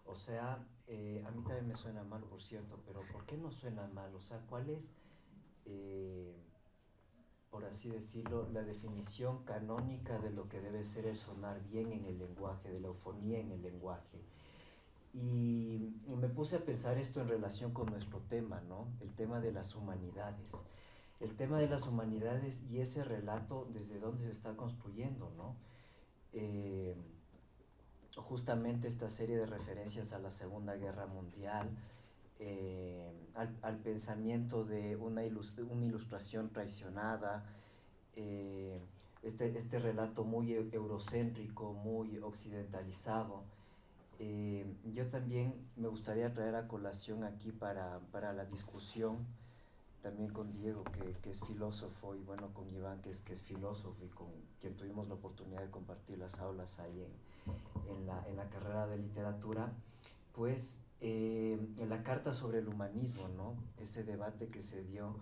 O sea, a mí también me suena mal, por cierto, pero ¿por qué no suena mal? O sea, ¿cuál es, por así decirlo, la definición canónica de lo que debe ser el sonar bien en el lenguaje, de la eufonía en el lenguaje? Y me puse a pensar esto en relación con nuestro tema, ¿no? El tema de las humanidades. El tema de las humanidades y ese relato desde dónde se está construyendo, ¿no? Justamente esta serie de referencias a la Segunda Guerra Mundial, al pensamiento de una ilustración traicionada, este relato muy eurocéntrico, muy occidentalizado. Yo también me gustaría traer a colación aquí para la discusión, también con Diego, que es filósofo, y bueno, con Iván, que es filósofo y con quien tuvimos la oportunidad de compartir las aulas ahí en la carrera de literatura, pues en la carta sobre el humanismo, ¿no? Ese debate que se dio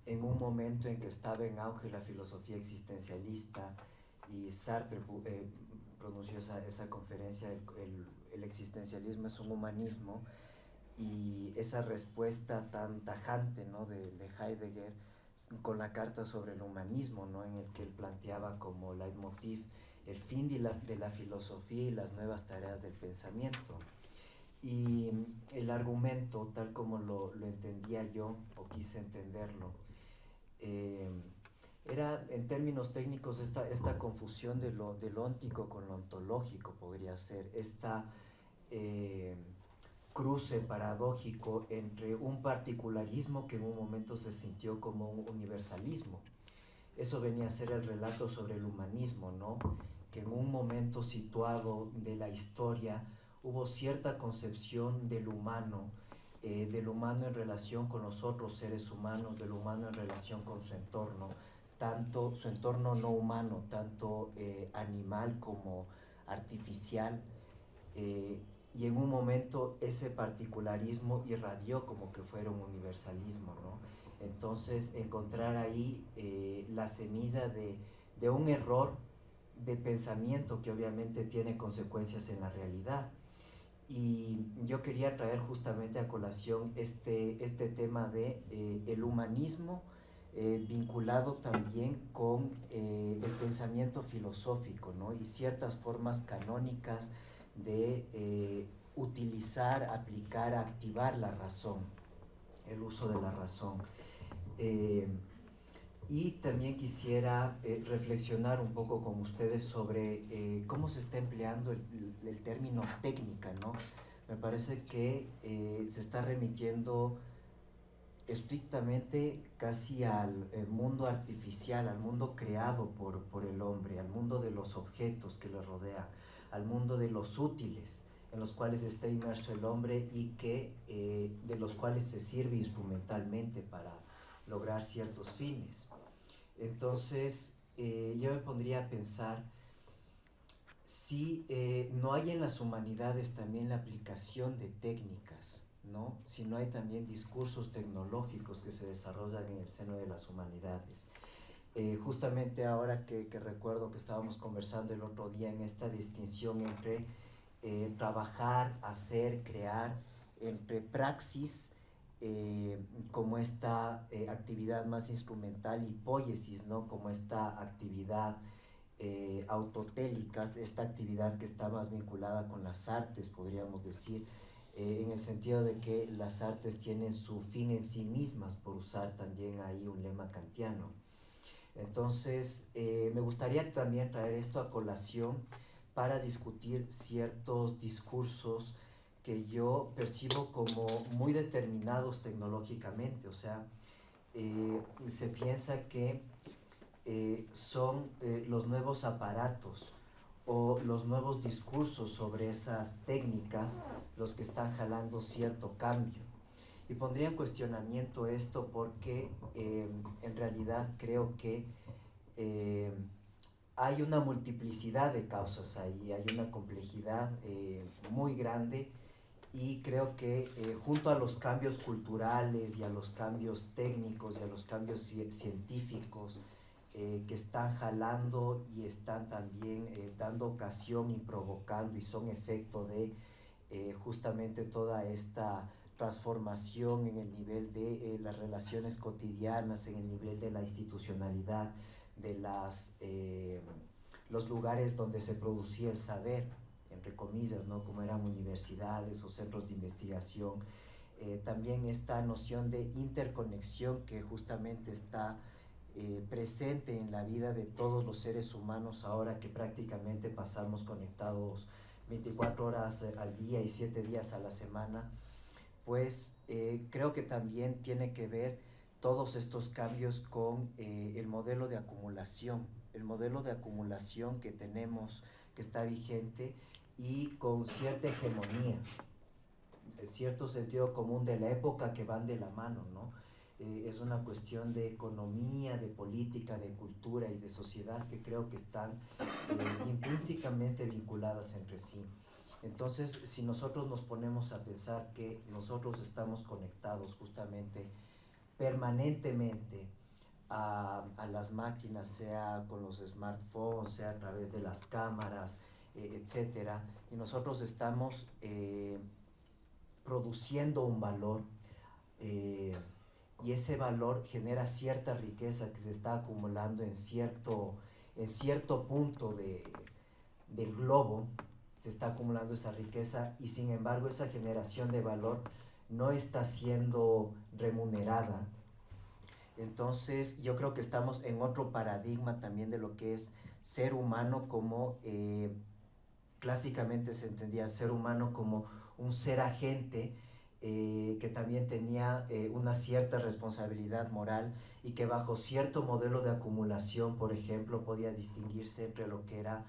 en un momento en que estaba en auge la filosofía existencialista y Sartre pronunció esa conferencia, el existencialismo es un humanismo, y esa respuesta tan tajante, ¿no? de Heidegger con la carta sobre el humanismo, ¿no? En el que él planteaba como leitmotiv el fin de la filosofía y las nuevas tareas del pensamiento. Y el argumento, tal como lo entendía yo, o quise entenderlo, era en términos técnicos esta confusión de lo óntico con lo ontológico, podría ser esta cruce paradójico entre un particularismo que en un momento se sintió como un universalismo. Eso venía a ser el relato sobre el humanismo, ¿no? Que en un momento situado de la historia hubo cierta concepción del humano en relación con los otros seres humanos, del humano en relación con su entorno, tanto su entorno no humano, tanto animal como artificial, y en un momento ese particularismo irradió como que fuera un universalismo, ¿no? Entonces encontrar ahí la semilla de un error de pensamiento que obviamente tiene consecuencias en la realidad. Y yo quería traer justamente a colación este tema de el humanismo vinculado también con el pensamiento filosófico, ¿no? Y ciertas formas canónicas de utilizar, aplicar, activar la razón, el uso de la razón. Y también quisiera reflexionar un poco con ustedes sobre cómo se está empleando el término técnica, ¿no? Me parece que se está remitiendo estrictamente casi al mundo artificial, al mundo creado por el hombre, al mundo de los objetos que lo rodean, al mundo de los útiles en los cuales está inmerso el hombre y que, de los cuales se sirve instrumentalmente para lograr ciertos fines. Entonces, yo me pondría a pensar si no hay en las humanidades también la aplicación de técnicas, ¿no? Si no hay también discursos tecnológicos que se desarrollan en el seno de las humanidades. Justamente ahora que recuerdo que estábamos conversando el otro día en esta distinción entre trabajar, hacer, crear, entre praxis, como esta actividad más instrumental, y poiesis, ¿no? Como esta actividad autotélicas, esta actividad que está más vinculada con las artes, podríamos decir, en el sentido de que las artes tienen su fin en sí mismas, por usar también ahí un lema kantiano. Entonces, me gustaría también traer esto a colación para discutir ciertos discursos que yo percibo como muy determinados tecnológicamente. O sea, se piensa que son los nuevos aparatos o los nuevos discursos sobre esas técnicas los que están jalando cierto cambio. Y pondría en cuestionamiento esto porque en realidad creo que eh, hay una multiplicidad de causas ahí, hay una complejidad muy grande, y creo que junto a los cambios culturales y a los cambios técnicos y a los cambios científicos que están jalando y están también dando ocasión y provocando y son efecto de justamente toda esta transformación en el nivel de las relaciones cotidianas, en el nivel de la institucionalidad, de los lugares donde se producía el saber, entre comillas, ¿no? Como eran universidades o centros de investigación. También esta noción de interconexión que justamente está presente en la vida de todos los seres humanos ahora que prácticamente pasamos conectados 24 horas al día y 7 días a la semana, pues creo que también tiene que ver todos estos cambios con el modelo de acumulación que tenemos, que está vigente, y con cierta hegemonía, cierto sentido común de la época que van de la mano, ¿no? Es una cuestión de economía, de política, de cultura y de sociedad que creo que están intrínsecamente vinculadas entre sí. Entonces, si nosotros nos ponemos a pensar que nosotros estamos conectados justamente permanentemente a las máquinas, sea con los smartphones, sea a través de las cámaras, etcétera, y nosotros estamos produciendo un valor, y ese valor genera cierta riqueza que se está acumulando en cierto punto del globo, se está acumulando esa riqueza, y sin embargo esa generación de valor no está siendo remunerada. Entonces yo creo que estamos en otro paradigma también de lo que es ser humano, como clásicamente se entendía el ser humano como un ser agente que también tenía una cierta responsabilidad moral, y que bajo cierto modelo de acumulación, por ejemplo, podía distinguirse entre lo que era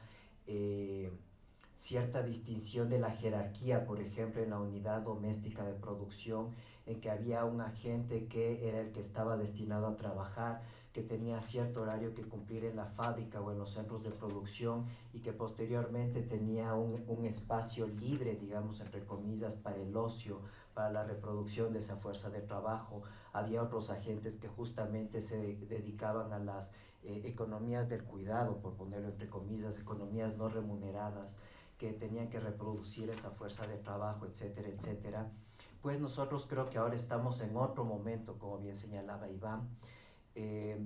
cierta distinción de la jerarquía, por ejemplo, en la unidad doméstica de producción, en que había un agente que era el que estaba destinado a trabajar, que tenía cierto horario que cumplir en la fábrica o en los centros de producción, y que posteriormente tenía un espacio libre, digamos, entre comillas, para el ocio, para la reproducción de esa fuerza de trabajo. Había otros agentes que justamente se dedicaban a las economías del cuidado, por ponerlo entre comillas, economías no remuneradas, que tenían que reproducir esa fuerza de trabajo, etcétera, etcétera. Pues nosotros creo que ahora estamos en otro momento, como bien señalaba Iván,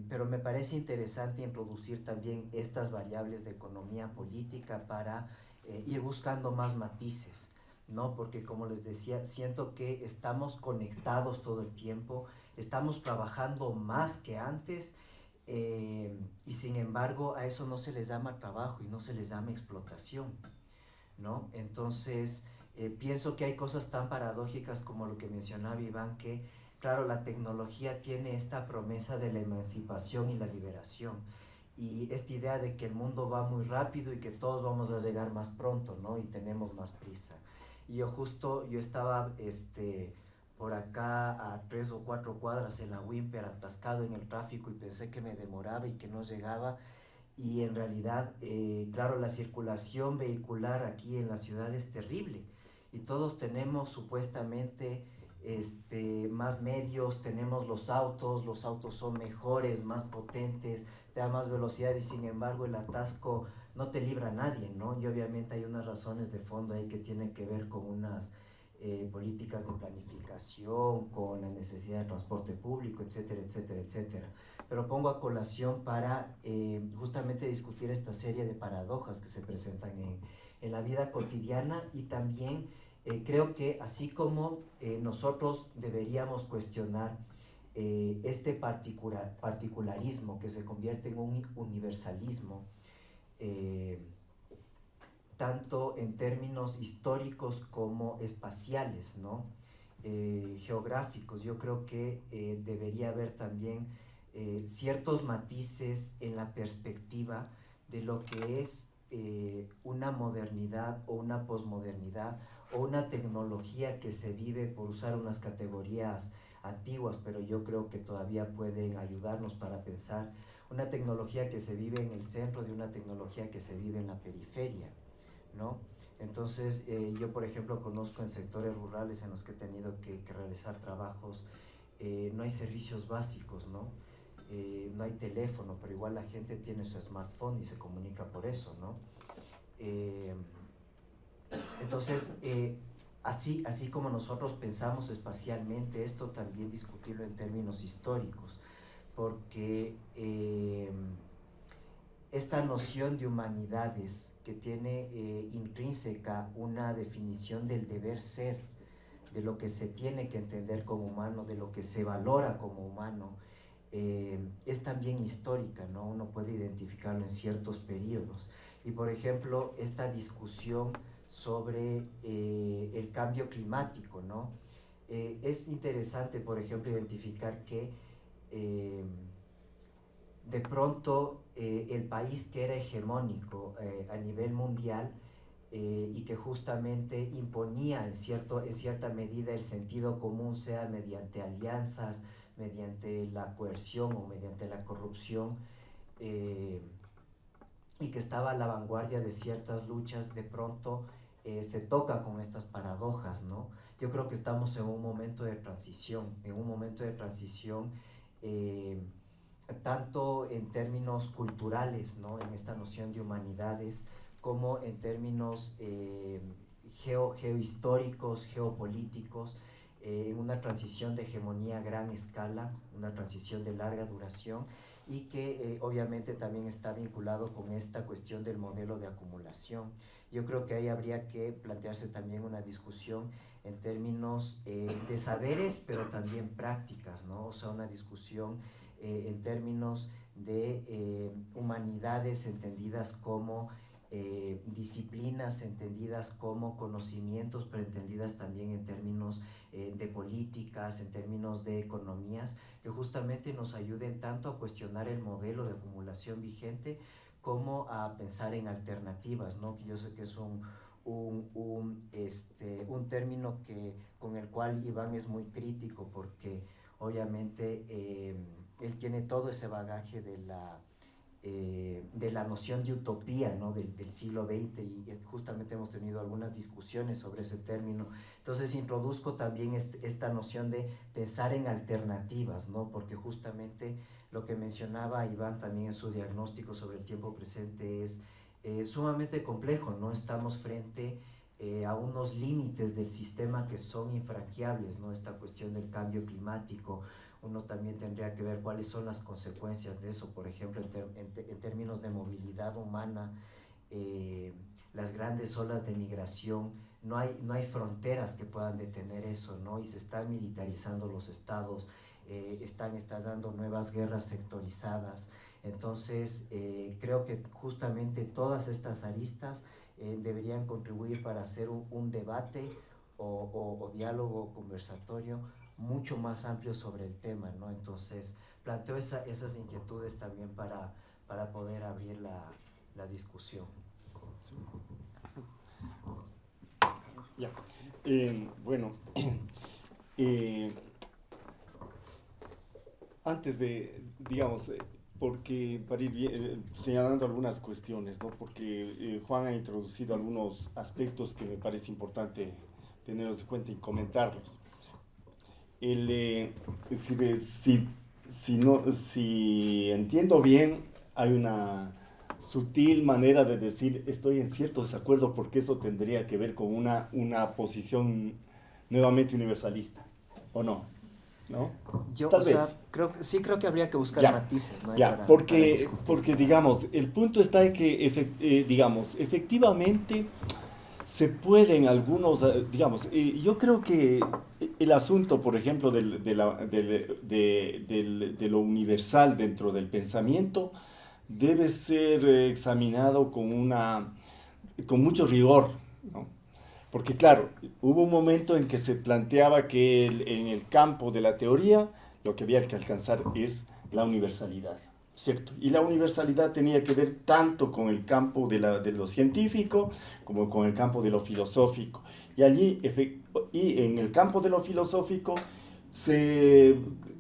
pero me parece interesante introducir también estas variables de economía política para ir buscando más matices, ¿no? Porque, como les decía, siento que estamos conectados todo el tiempo, estamos trabajando más que antes, y sin embargo a eso no se les llama trabajo y no se les llama explotación, ¿no? Entonces, pienso que hay cosas tan paradójicas como lo que mencionaba Iván, que claro, la tecnología tiene esta promesa de la emancipación y la liberación, y esta idea de que el mundo va muy rápido y que todos vamos a llegar más pronto, ¿no? Y tenemos más prisa. Y yo estaba por acá a 3 o 4 cuadras en la Wimper, atascado en el tráfico, y pensé que me demoraba y que no llegaba, y en realidad, claro, la circulación vehicular aquí en la ciudad es terrible y todos tenemos supuestamente más medios, tenemos los autos son mejores, más potentes, te da más velocidad, y sin embargo el atasco no te libra a nadie, ¿no? Y obviamente hay unas razones de fondo ahí que tienen que ver con unas políticas de planificación, con la necesidad de transporte público, etcétera, etcétera, etcétera. Pero pongo a colación para justamente discutir esta serie de paradojas que se presentan en la vida cotidiana, y también creo que así como nosotros deberíamos cuestionar este particularismo que se convierte en un universalismo, eh, tanto en términos históricos como espaciales, ¿no? Geográficos. Yo creo que debería haber también ciertos matices en la perspectiva de lo que es una modernidad o una posmodernidad o una tecnología que se vive, por usar unas categorías antiguas, pero yo creo que todavía pueden ayudarnos para pensar, una tecnología que se vive en el centro de una tecnología que se vive en la periferia, ¿no? Entonces, yo por ejemplo conozco en sectores rurales en los que he tenido que realizar trabajos, no hay servicios básicos, ¿no? No hay teléfono, pero igual la gente tiene su smartphone y se comunica por eso, ¿no? Eh, entonces, así como nosotros pensamos espacialmente, esto también discutirlo en términos históricos, porque esta noción de humanidades que tiene intrínseca una definición del deber ser, de lo que se tiene que entender como humano, de lo que se valora como humano, es también histórica, ¿no? Uno puede identificarlo en ciertos periodos. Y por ejemplo, esta discusión sobre el cambio climático, ¿no? Es interesante, por ejemplo, identificar que de pronto el país que era hegemónico a nivel mundial y que justamente imponía en cierta medida el sentido común, sea mediante alianzas, mediante la coerción o mediante la corrupción, y que estaba a la vanguardia de ciertas luchas, de pronto se toca con estas paradojas, ¿no? Yo creo que estamos en un momento de transición, eh, tanto en términos culturales, ¿no? En esta noción de humanidades, como en términos geohistóricos, geopolíticos, en una transición de hegemonía a gran escala, una transición de larga duración, y que obviamente también está vinculado con esta cuestión del modelo de acumulación. Yo creo que ahí habría que plantearse también una discusión en términos de saberes, pero también prácticas, ¿no? O sea, una discusión en términos de humanidades entendidas como disciplinas, entendidas como conocimientos, pero entendidas también en términos de políticas, en términos de economías, que justamente nos ayuden tanto a cuestionar el modelo de acumulación vigente como a pensar en alternativas, ¿no? Que yo sé que es un término con el cual Iván es muy crítico, porque obviamente él tiene todo ese bagaje de la noción de utopía, ¿no? del siglo XX, y justamente hemos tenido algunas discusiones sobre ese término. Entonces introduzco también esta noción de pensar en alternativas, ¿no? Porque justamente lo que mencionaba Iván también en su diagnóstico sobre el tiempo presente es sumamente complejo, ¿no? Estamos frente a unos límites del sistema que son infranqueables, ¿no? Esta cuestión del cambio climático, uno también tendría que ver cuáles son las consecuencias de eso, por ejemplo, en términos de movilidad humana, las grandes olas de migración, no hay fronteras que puedan detener eso, ¿no? Y se están militarizando los estados, estás dando nuevas guerras sectorizadas. Entonces, creo que justamente todas estas aristas deberían contribuir para hacer un debate o diálogo conversatorio mucho más amplio sobre el tema, ¿no? Entonces, planteo esas inquietudes también para poder abrir la discusión. Ya. Bueno, antes de, digamos, porque para ir señalando algunas cuestiones, ¿no? Porque Juan ha introducido algunos aspectos que me parece importante tenerlos en cuenta y comentarlos. Si entiendo bien, hay una sutil manera de decir estoy en cierto desacuerdo porque eso tendría que ver con una posición nuevamente universalista, ¿o no? ¿No? Tal vez. Creo que habría que buscar matices, ¿no? Ya, porque digamos, el punto está en que, digamos, efectivamente se pueden algunos, digamos, yo creo que el asunto, por ejemplo, de lo universal dentro del pensamiento debe ser examinado con mucho rigor, ¿no? Porque claro, hubo un momento en que se planteaba que en el campo de la teoría lo que había que alcanzar es la universalidad, ¿cierto? Y la universalidad tenía que ver tanto con el campo de lo científico como con el campo de lo filosófico. Y en el campo de lo filosófico se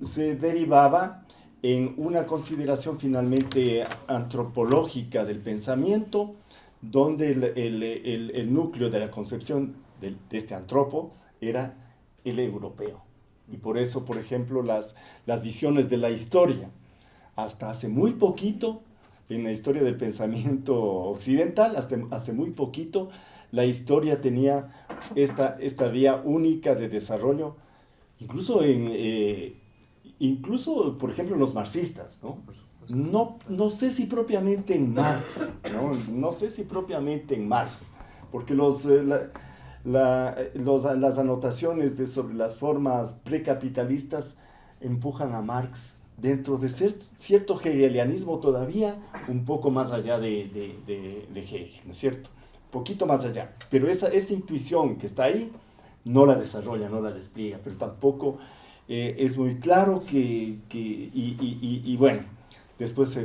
derivaba en una consideración finalmente antropológica del pensamiento, donde el núcleo de la concepción de este antropo era el europeo. Y por eso, por ejemplo, las visiones de la historia, hasta hace muy poquito, en la historia del pensamiento occidental, hasta hace muy poquito, la historia tenía esta vía única de desarrollo, incluso por ejemplo, los marxistas, ¿no? No sé si propiamente en Marx, ¿no? No sé si propiamente en Marx, porque las anotaciones sobre las formas precapitalistas empujan a Marx dentro de cierto hegelianismo todavía un poco más allá de Hegel, ¿no es cierto? Un poquito más allá, pero esa intuición que está ahí no la desarrolla, no la despliega, pero tampoco es muy claro y bueno, después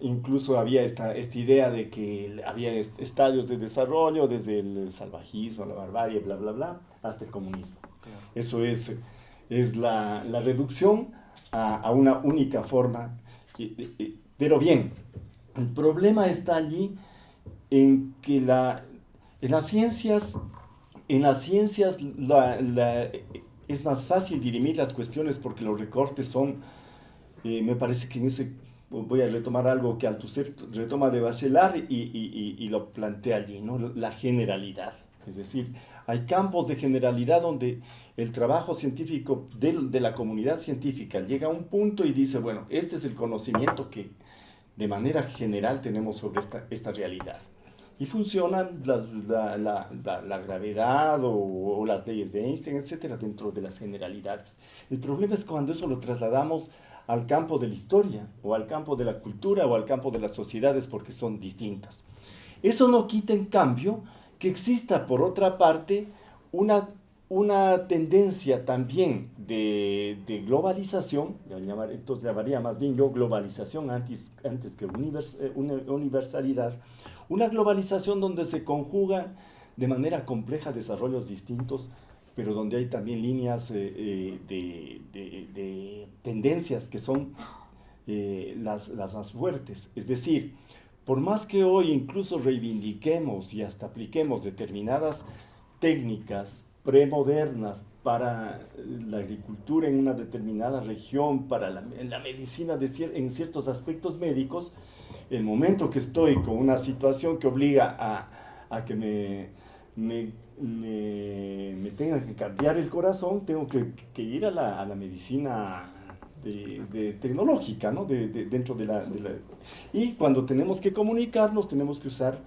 incluso había esta idea de que había estadios de desarrollo desde el salvajismo, la barbarie, bla, bla, bla, hasta el comunismo. Claro. Eso es la reducción a una única forma. Pero bien, el problema está allí en que en las ciencias es más fácil dirimir las cuestiones porque los recortes son, me parece que voy a retomar algo que Althusser retoma de Bachelard y lo plantea allí, ¿no? La generalidad. Es decir, hay campos de generalidad donde el trabajo científico de la comunidad científica llega a un punto y dice, bueno, este es el conocimiento que de manera general tenemos sobre esta realidad. Y funcionan la gravedad o las leyes de Einstein, etcétera, dentro de las generalidades. El problema es cuando eso lo trasladamos al campo de la historia, o al campo de la cultura, o al campo de las sociedades, porque son distintas. Eso no quita, en cambio, que exista, por otra parte, una tendencia también de globalización, entonces llamaría más bien yo globalización antes que universalidad, una globalización donde se conjugan de manera compleja desarrollos distintos, pero donde hay también líneas de tendencias que son las más fuertes. Es decir, por más que hoy incluso reivindiquemos y hasta apliquemos determinadas técnicas premodernas para la agricultura en una determinada región, para la medicina en ciertos aspectos médicos, el momento que estoy con una situación que obliga a que me tenga que cambiar el corazón, tengo que ir a la medicina tecnológica, ¿no? Dentro de la... Y cuando tenemos que comunicarnos, tenemos que usar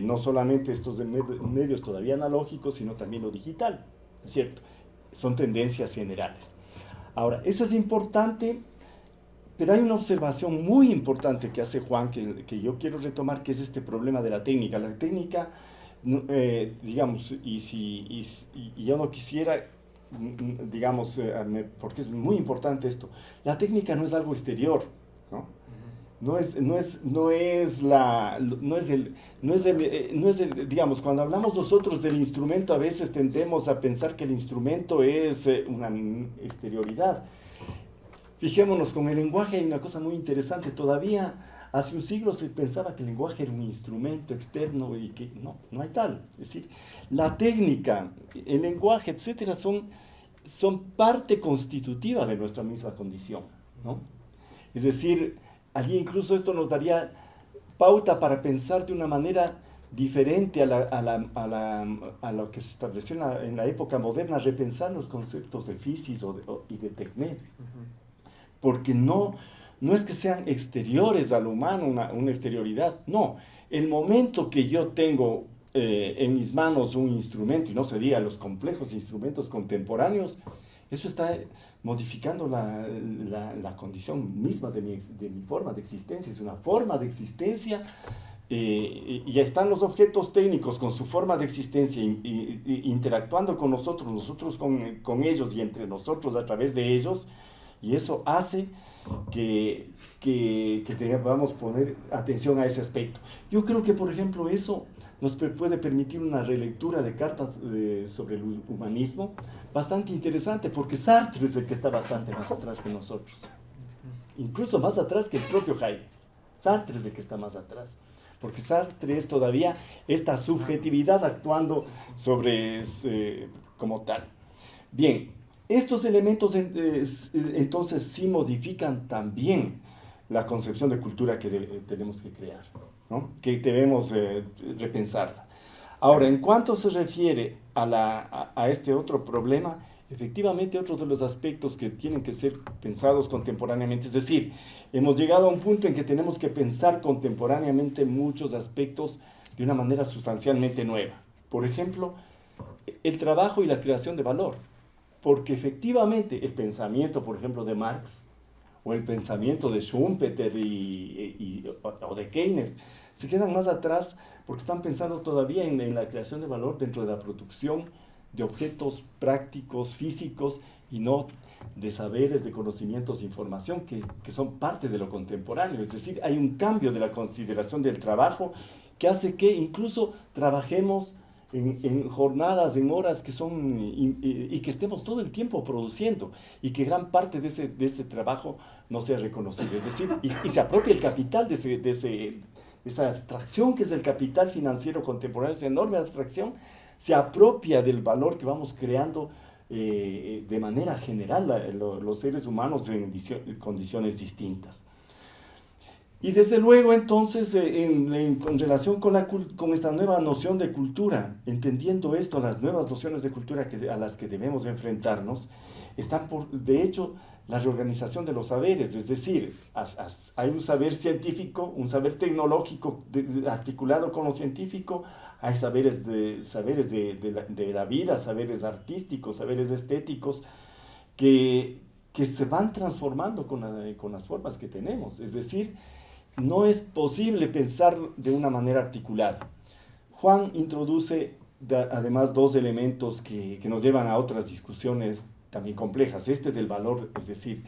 no solamente estos medios todavía analógicos, sino también lo digital, ¿es cierto? Son tendencias generales. Ahora, eso es importante, pero hay una observación muy importante que hace Juan, que yo quiero retomar, que es este problema de la técnica. La técnica, digamos, y yo no quisiera, digamos, porque es muy importante esto, la técnica no es algo exterior, ¿no? Digamos, cuando hablamos nosotros del instrumento, a veces tendemos a pensar que el instrumento es una exterioridad. Fijémonos, con el lenguaje hay una cosa muy interesante. Todavía hace un siglo se pensaba que el lenguaje era un instrumento externo y que no hay tal. Es decir, la técnica, el lenguaje, etcétera, son parte constitutiva de nuestra misma condición, ¿no? Es decir, allí incluso esto nos daría pauta para pensar de una manera diferente a lo que se estableció en la época moderna, repensar los conceptos de physis y de techné. Porque no es que sean exteriores al humano, una exterioridad, no. El momento que yo tengo en mis manos un instrumento, y no se diga los complejos instrumentos contemporáneos, eso está modificando la condición misma de mi forma de existencia. Es una forma de existencia, y ya están los objetos técnicos con su forma de existencia, interactuando con nosotros con ellos y entre nosotros a través de ellos, y eso hace que debamos poner atención a ese aspecto. Yo creo que, por ejemplo, eso nos puede permitir una relectura de cartas sobre el humanismo bastante interesante, porque Sartre es el que está bastante más atrás que nosotros, incluso más atrás que el propio Heidegger. Sartre es el que está más atrás, porque Sartre es todavía esta subjetividad actuando sobre como tal. Bien, estos elementos entonces sí modifican también la concepción de cultura que tenemos que crear, ¿no? Que debemos repensarla. Ahora, en cuanto se refiere a este otro problema, efectivamente otro de los aspectos que tienen que ser pensados contemporáneamente, es decir, hemos llegado a un punto en que tenemos que pensar contemporáneamente muchos aspectos de una manera sustancialmente nueva. Por ejemplo, el trabajo y la creación de valor. Porque efectivamente el pensamiento, por ejemplo, de Marx, o el pensamiento de Schumpeter o de Keynes, se quedan más atrás porque están pensando todavía en la creación de valor dentro de la producción de objetos prácticos, físicos, y no de saberes, de conocimientos, información, que son parte de lo contemporáneo. Es decir, hay un cambio de la consideración del trabajo que hace que incluso trabajemos en jornadas, en horas que son, y que estemos todo el tiempo produciendo, y que gran parte de ese trabajo no sea reconocido. Es decir, y se apropia el capital de esa abstracción que es el capital financiero contemporáneo, esa enorme abstracción, se apropia del valor que vamos creando de manera general los seres humanos en condiciones distintas. Y desde luego entonces con relación con esta nueva noción de cultura, entendiendo esto, las nuevas nociones de cultura a las que debemos enfrentarnos, están de hecho la reorganización de los saberes, es decir, hay un saber científico, un saber tecnológico articulado con lo científico, hay saberes de la vida, saberes artísticos, saberes estéticos, que se van transformando con las formas que tenemos, es decir, no es posible pensar de una manera articulada. Juan introduce además dos elementos que nos llevan a otras discusiones también complejas. Este del valor, es decir,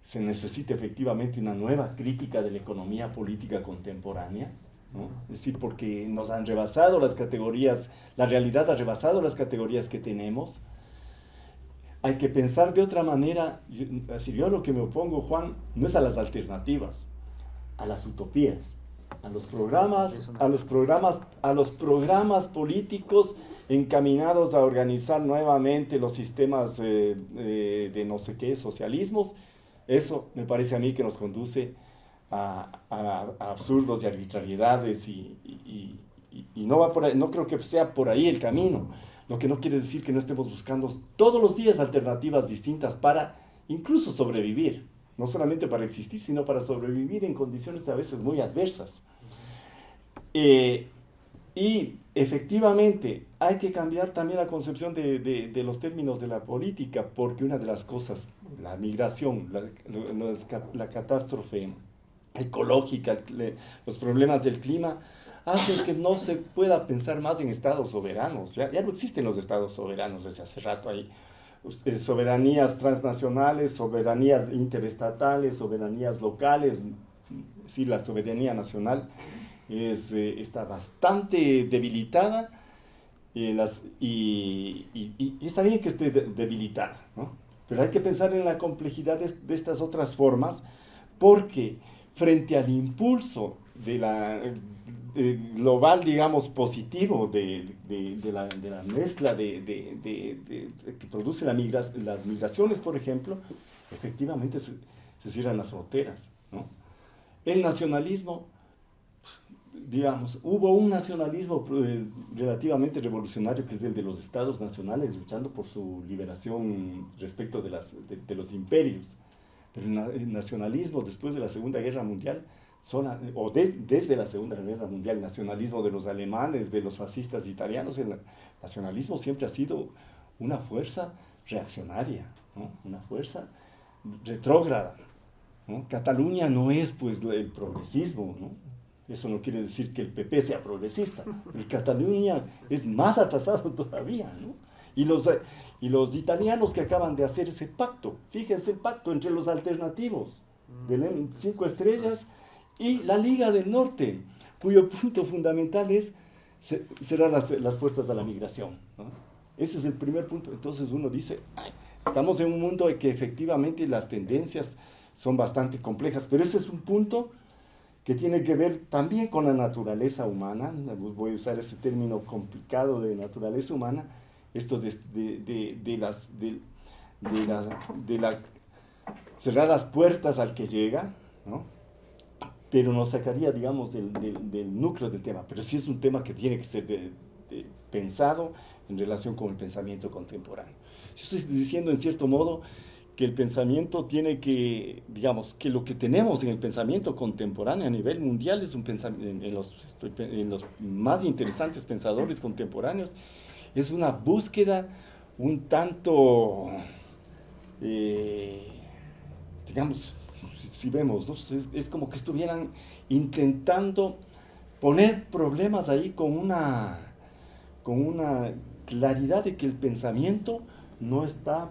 se necesita efectivamente una nueva crítica de la economía política contemporánea, ¿no? Es decir, porque nos han rebasado las categorías, la realidad ha rebasado las categorías que tenemos. Hay que pensar de otra manera. Yo lo que me opongo, Juan, no es a las alternativas, a las utopías, a los programas políticos encaminados a organizar nuevamente los sistemas de no sé qué, socialismos. Eso me parece a mí que nos conduce a absurdos y arbitrariedades, y no va por ahí, no creo que sea por ahí el camino, lo que no quiere decir que no estemos buscando todos los días alternativas distintas para incluso sobrevivir. No solamente para existir, sino para sobrevivir en condiciones a veces muy adversas. Y efectivamente, hay que cambiar también la concepción de los términos de la política, porque una de las cosas, la migración, la catástrofe ecológica, los problemas del clima, hacen que no se pueda pensar más en estados soberanos. Ya no existen los estados soberanos desde hace rato. Hay soberanías transnacionales, soberanías interestatales, soberanías locales. Sí, la soberanía nacional está bastante debilitada y está bien que esté debilitada, ¿no? Pero hay que pensar en la complejidad de estas otras formas, porque frente al impulso de la global, digamos, positivo de la mezcla que produce las migraciones, por ejemplo, efectivamente se cierran las fronteras, ¿no? El nacionalismo, digamos, hubo un nacionalismo relativamente revolucionario, que es el de los estados nacionales luchando por su liberación respecto de los imperios. Pero el nacionalismo después de la Segunda Guerra Mundial, desde la Segunda Guerra Mundial, el nacionalismo de los alemanes, de los fascistas italianos, el nacionalismo siempre ha sido una fuerza reaccionaria, ¿no? Una fuerza retrógrada, ¿no? Cataluña no es pues el progresismo, ¿no? Eso no quiere decir que el PP sea progresista, pero Cataluña es más atrasado todavía, ¿no? Y los italianos que acaban de hacer ese pacto, fíjense el pacto entre los alternativos, de 5 estrellas y la Liga del Norte, cuyo punto fundamental es cerrar las puertas a la migración, ¿no? Ese es el primer punto. Entonces uno dice, estamos en un mundo en que efectivamente las tendencias son bastante complejas, pero ese es un punto que tiene que ver también con la naturaleza humana. Voy a usar ese término complicado de naturaleza humana, esto de cerrar las puertas al que llega, ¿no? Pero nos sacaría, digamos, del núcleo del tema, pero sí es un tema que tiene que ser pensado en relación con el pensamiento contemporáneo. Yo estoy diciendo, en cierto modo, que el pensamiento tiene que, digamos, que lo que tenemos en el pensamiento contemporáneo a nivel mundial es un pensamiento, en los más interesantes pensadores contemporáneos, es una búsqueda un tanto, digamos, si vemos, ¿no? Es como que estuvieran intentando poner problemas ahí con una claridad de que el pensamiento no está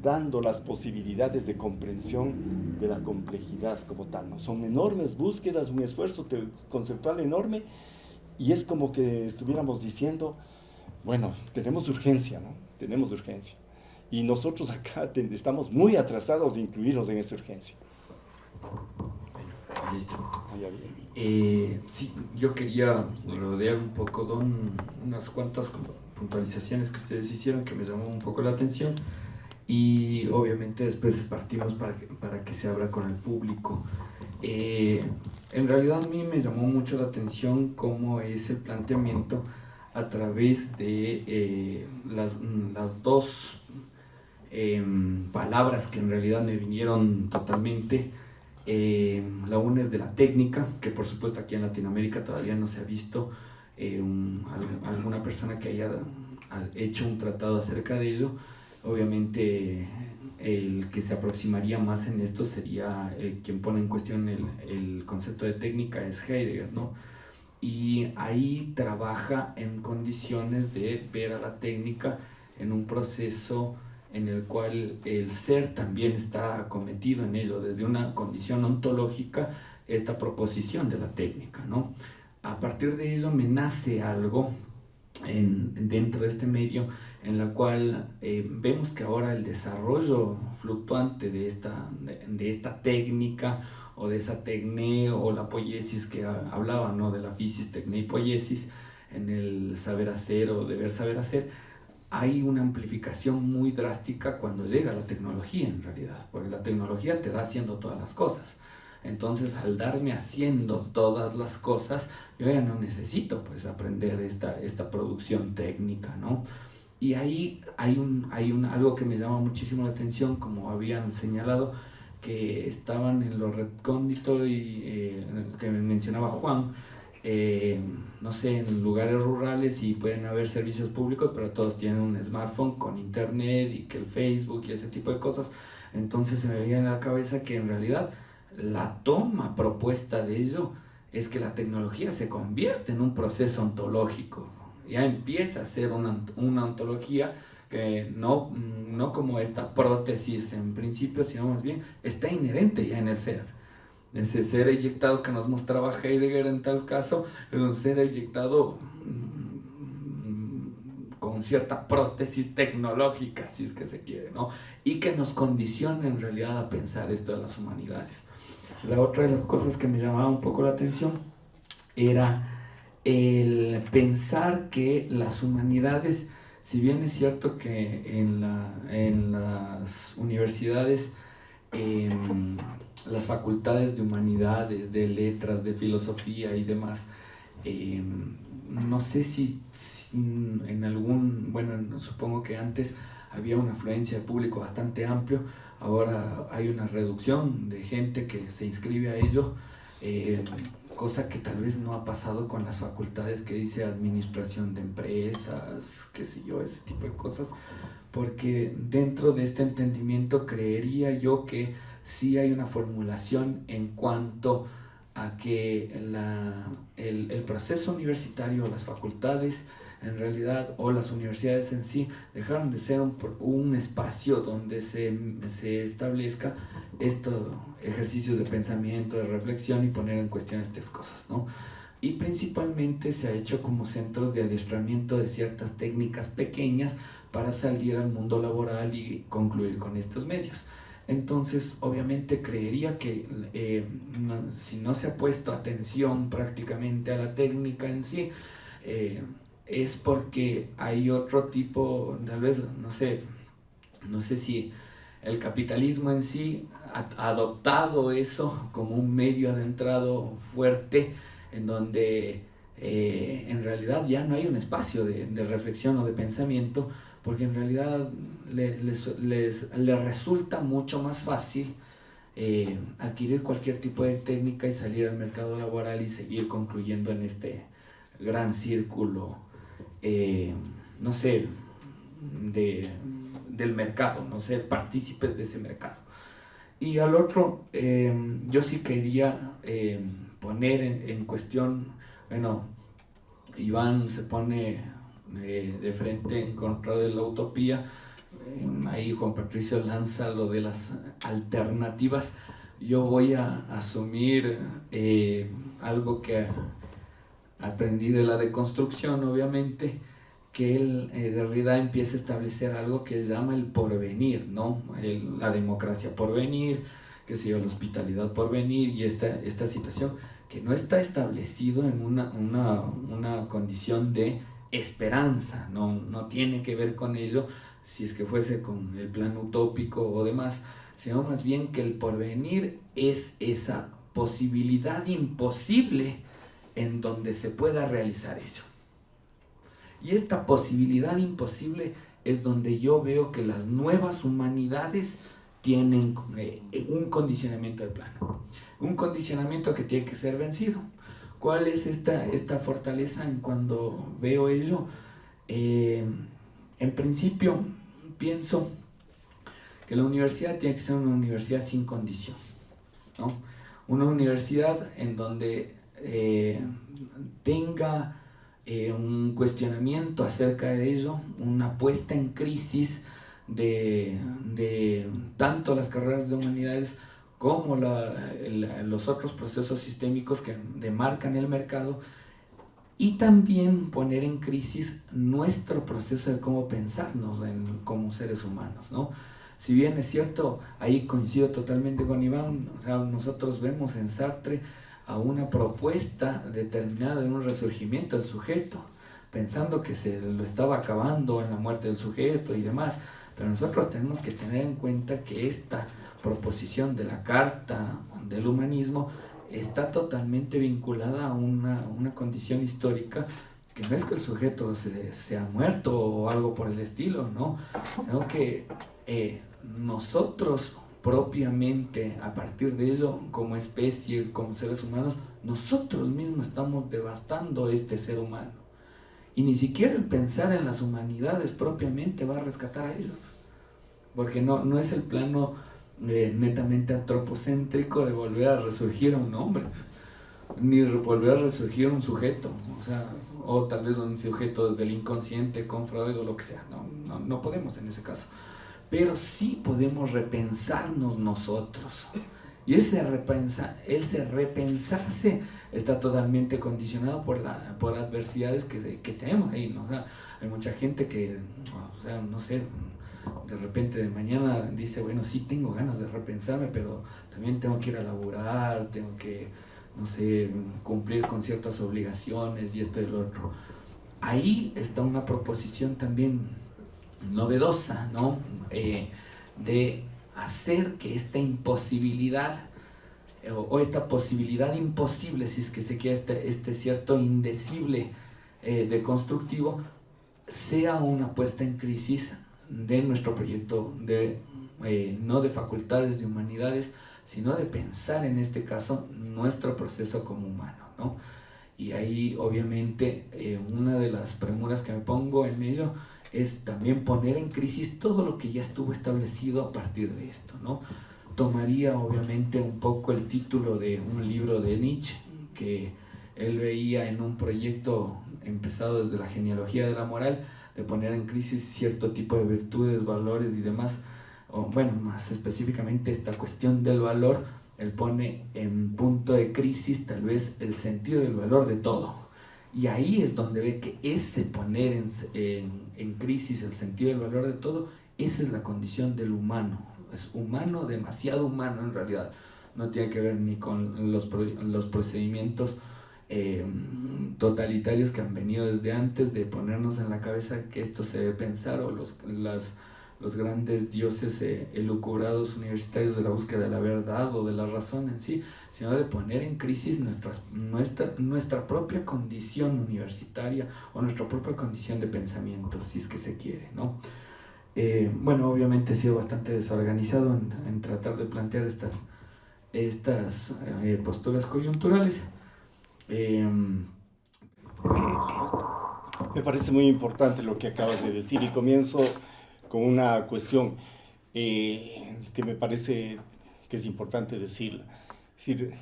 dando las posibilidades de comprensión de la complejidad como tal, ¿no? Son enormes búsquedas, un esfuerzo conceptual enorme, y es como que estuviéramos diciendo, bueno, tenemos urgencia, ¿no? Tenemos urgencia. Y nosotros acá estamos muy atrasados de incluirnos en esa urgencia. Bueno, listo. Sí, yo quería rodear un poco unas cuantas puntualizaciones que ustedes hicieron que me llamó un poco la atención, y obviamente después partimos para que se abra con el público. En realidad a mí me llamó mucho la atención cómo es el planteamiento a través de las dos palabras que en realidad me vinieron totalmente. La una es de la técnica, que por supuesto aquí en Latinoamérica todavía no se ha visto alguna persona que haya hecho un tratado acerca de ello. Obviamente el que se aproximaría más en esto sería quien pone en cuestión el concepto de técnica es Heidegger, ¿no? Y ahí trabaja en condiciones de ver a la técnica en un proceso en el cual el ser también está acometido en ello, desde una condición ontológica, esta proposición de la técnica, ¿no? A partir de ello me nace algo dentro de este medio, en la cual vemos que ahora el desarrollo fluctuante de esta técnica, o de esa tecné, o la poiesis que hablaba, ¿no? De la physis, tecné y poiesis, en el saber hacer o deber saber hacer, hay una amplificación muy drástica cuando llega la tecnología, en realidad, porque la tecnología te da haciendo todas las cosas. Entonces, al darme haciendo todas las cosas, yo ya no necesito pues aprender esta producción técnica, ¿no? Y ahí hay algo que me llama muchísimo la atención, como habían señalado, que estaban en lo recóndito y que mencionaba Juan, no sé, en lugares rurales y pueden haber servicios públicos, pero todos tienen un smartphone con internet y que el Facebook y ese tipo de cosas. Entonces se me veía en la cabeza que en realidad la toma propuesta de ello es que la tecnología se convierte en un proceso ontológico, ya empieza a ser una ontología que no como esta prótesis en principio, sino más bien está inherente ya en el ser. Ese ser eyectado que nos mostraba Heidegger en tal caso, es un ser eyectado con cierta prótesis tecnológica, si es que se quiere, ¿no? Y que nos condiciona en realidad a pensar esto de las humanidades. La otra de las cosas que me llamaba un poco la atención era el pensar que las humanidades, si bien es cierto que en las universidades, las facultades de humanidades, de letras, de filosofía y demás, no sé si en algún, bueno, supongo que antes había una afluencia de público bastante amplio, ahora hay una reducción de gente que se inscribe a ello, cosa que tal vez no ha pasado con las facultades que dice administración de empresas, qué sé yo, ese tipo de cosas, porque dentro de este entendimiento creería yo que sí hay una formulación en cuanto a que el proceso universitario, las facultades en realidad, o las universidades en sí, dejaron de ser un espacio donde se establezca estos ejercicios de pensamiento, de reflexión y poner en cuestión estas cosas, ¿no? Y principalmente se ha hecho como centros de adiestramiento de ciertas técnicas pequeñas para salir al mundo laboral y concluir con estos medios. Entonces, obviamente creería que si no se ha puesto atención prácticamente a la técnica en sí, es porque hay otro tipo, tal vez, no sé si el capitalismo en sí ha adoptado eso como un medio adentrado fuerte en donde en realidad ya no hay un espacio de reflexión o de pensamiento, porque en realidad les resulta mucho más fácil adquirir cualquier tipo de técnica y salir al mercado laboral y seguir concluyendo en este gran círculo, no sé, del mercado, no ser partícipes de ese mercado. Y al otro, yo sí quería poner en cuestión, bueno, Iván se pone de frente en contra de la utopía, ahí Juan Patricio lanza lo de las alternativas. Yo voy a asumir algo que aprendí de la deconstrucción, obviamente, que Derrida empieza a establecer algo que él llama el porvenir, ¿no? La democracia por venir, qué sé yo, la hospitalidad por venir, y esta situación que no está establecido en una condición de esperanza, no tiene que ver con ello, si es que fuese con el plan utópico o demás, sino más bien que el porvenir es esa posibilidad imposible en donde se pueda realizar eso. Y esta posibilidad imposible es donde yo veo que las nuevas humanidades tienen un condicionamiento de plano, un condicionamiento que tiene que ser vencido. ¿Cuál es esta fortaleza en cuando veo ello? En principio pienso que la universidad tiene que ser una universidad sin condición, ¿no? Una universidad en donde tenga un cuestionamiento acerca de ello, una puesta en crisis de tanto las carreras de humanidades como los otros procesos sistémicos que demarcan el mercado, y también poner en crisis nuestro proceso de cómo pensarnos como seres humanos, ¿no? Si bien es cierto, ahí coincido totalmente con Iván, o sea, nosotros vemos en Sartre a una propuesta determinada de un resurgimiento del sujeto, pensando que se lo estaba acabando en la muerte del sujeto y demás, pero nosotros tenemos que tener en cuenta que esta proposición de la Carta del Humanismo está totalmente vinculada a una condición histórica, que no es que el sujeto se ha muerto o algo por el estilo, ¿no? Sino que nosotros propiamente a partir de ello, como especie, como seres humanos, nosotros mismos estamos devastando este ser humano. Y ni siquiera el pensar en las humanidades propiamente va a rescatar a ellos. Porque no es el plano netamente antropocéntrico de volver a resurgir a un hombre, ni volver a resurgir a un sujeto, o tal vez un sujeto desde el inconsciente con Freud o lo que sea. No podemos en ese caso. Pero sí podemos repensarnos nosotros. Y ese repensarse está totalmente condicionado por adversidades que tenemos ahí, ¿no? Hay mucha gente que, no sé, de repente de mañana dice, bueno, sí tengo ganas de repensarme, pero también tengo que ir a laburar, tengo que, no sé, cumplir con ciertas obligaciones y esto y lo otro. Ahí está una proposición también novedosa, ¿no? De hacer que esta imposibilidad o esta posibilidad imposible, si es que se quiere, este cierto indecible de constructivo, sea una puesta en crisis de nuestro proyecto, no de facultades de humanidades, sino de pensar en este caso nuestro proceso como humano, ¿no? Y ahí obviamente una de las premuras que me pongo en ello es también poner en crisis todo lo que ya estuvo establecido a partir de esto, ¿no? Tomaría obviamente un poco el título de un libro de Nietzsche que él veía en un proyecto empezado desde la genealogía de la moral, de poner en crisis cierto tipo de virtudes, valores y demás, o bueno, más específicamente esta cuestión del valor. Él pone en punto de crisis tal vez el sentido del valor de todo. Y ahí es donde ve que ese poner en crisis el sentido del valor de todo, esa es la condición del humano. Es humano, demasiado humano en realidad. No tiene que ver ni con los procedimientos totalitarios que han venido desde antes, de ponernos en la cabeza que esto se debe pensar, o los grandes dioses elucubrados universitarios de la búsqueda de la verdad o de la razón en sí, sino de poner en crisis nuestra propia condición universitaria o nuestra propia condición de pensamiento, si es que se quiere, ¿no? Bueno, obviamente he sido bastante desorganizado en tratar de plantear estas posturas coyunturales. Me parece muy importante lo que acabas de decir, y comienzo con una cuestión que me parece que es importante decir. Es decir,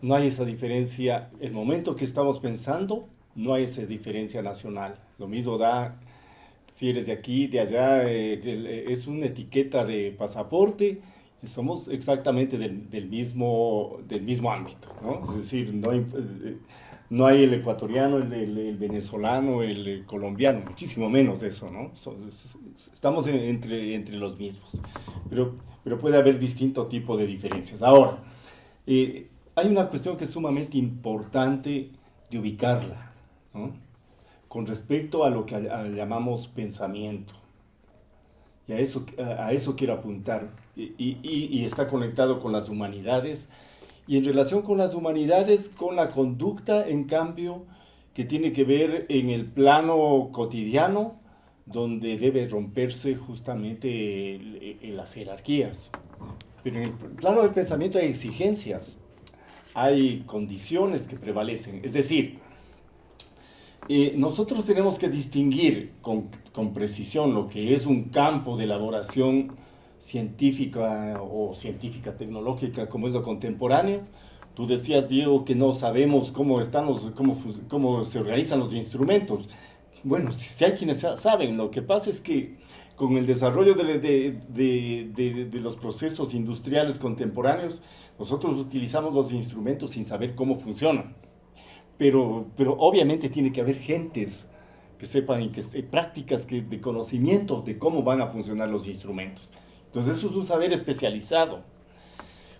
no hay esa diferencia, el momento que estamos pensando, no hay esa diferencia nacional. Lo mismo da si eres de aquí, de allá, es una etiqueta de pasaporte, somos exactamente del mismo ámbito, ¿no? Es decir, no hay el ecuatoriano, el venezolano, el colombiano, muchísimo menos de eso, ¿no? Estamos entre los mismos, pero puede haber distinto tipo de diferencias. Ahora, hay una cuestión que es sumamente importante de ubicarla, ¿no? Con respecto a lo que llamamos pensamiento. Y a eso quiero apuntar. Y está conectado con las humanidades. Y en relación con las humanidades, con la conducta, en cambio, que tiene que ver en el plano cotidiano, donde debe romperse justamente las jerarquías. Pero en el plano del pensamiento hay exigencias, hay condiciones que prevalecen. Es decir, nosotros tenemos que distinguir con precisión lo que es un campo de elaboración científica o científica tecnológica, como es lo contemporáneo. Tú decías, Diego, que no sabemos cómo se organizan los instrumentos. Bueno, si hay quienes saben, lo que pasa es que con el desarrollo de los procesos industriales contemporáneos, nosotros utilizamos los instrumentos sin saber cómo funcionan. Pero obviamente tiene que haber gentes que sepan y prácticas de conocimiento de cómo van a funcionar los instrumentos. Entonces eso es un saber especializado.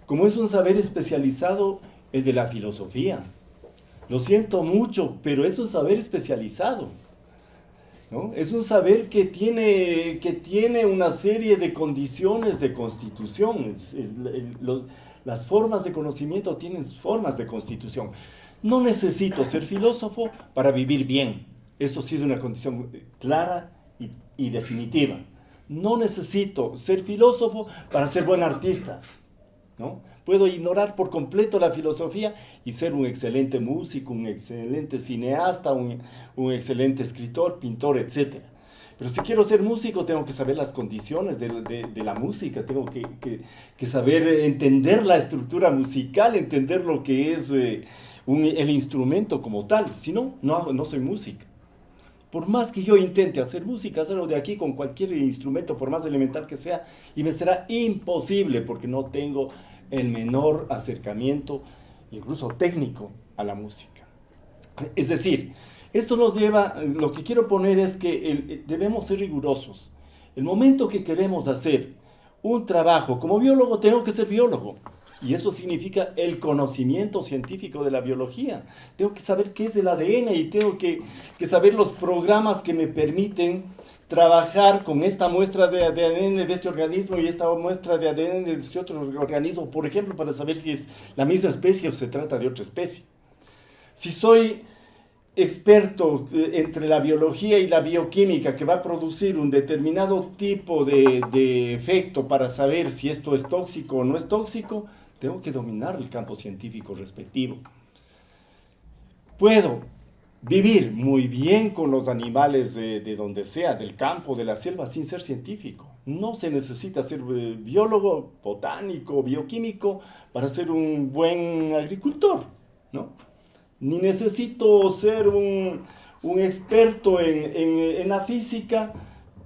Como es un saber especializado el de la filosofía. Lo siento mucho, pero es un saber especializado, ¿no? Es un saber que tiene una serie de condiciones de constitución. Las formas de conocimiento tienen formas de constitución. No necesito ser filósofo para vivir bien. Esto sí es una condición clara y definitiva. No necesito ser filósofo para ser buen artista, ¿no? Puedo ignorar por completo la filosofía y ser un excelente músico, un excelente cineasta, un excelente escritor, pintor, etc. Pero si quiero ser músico, tengo que saber las condiciones de la música, tengo que saber entender la estructura musical, entender lo que es el instrumento como tal. Si no, no soy músico. Por más que yo intente hacer música, hacerlo de aquí con cualquier instrumento, por más elemental que sea, y me será imposible porque no tengo el menor acercamiento, incluso técnico, a la música. Es decir, esto nos lleva, lo que quiero poner es que debemos ser rigurosos. El momento que queremos hacer un trabajo como biólogo, tengo que ser biólogo. Y eso significa el conocimiento científico de la biología. Tengo que saber qué es el ADN y tengo que saber los programas que me permiten trabajar con esta muestra de ADN de este organismo y esta muestra de ADN de este otro organismo, por ejemplo, para saber si es la misma especie o se trata de otra especie. Si soy experto entre la biología y la bioquímica que va a producir un determinado tipo de efecto para saber si esto es tóxico o no es tóxico, tengo que dominar el campo científico respectivo. Puedo vivir muy bien con los animales de donde sea, del campo, de la selva, sin ser científico. No se necesita ser biólogo, botánico, bioquímico para ser un buen agricultor, ¿no? Ni necesito ser un experto en la física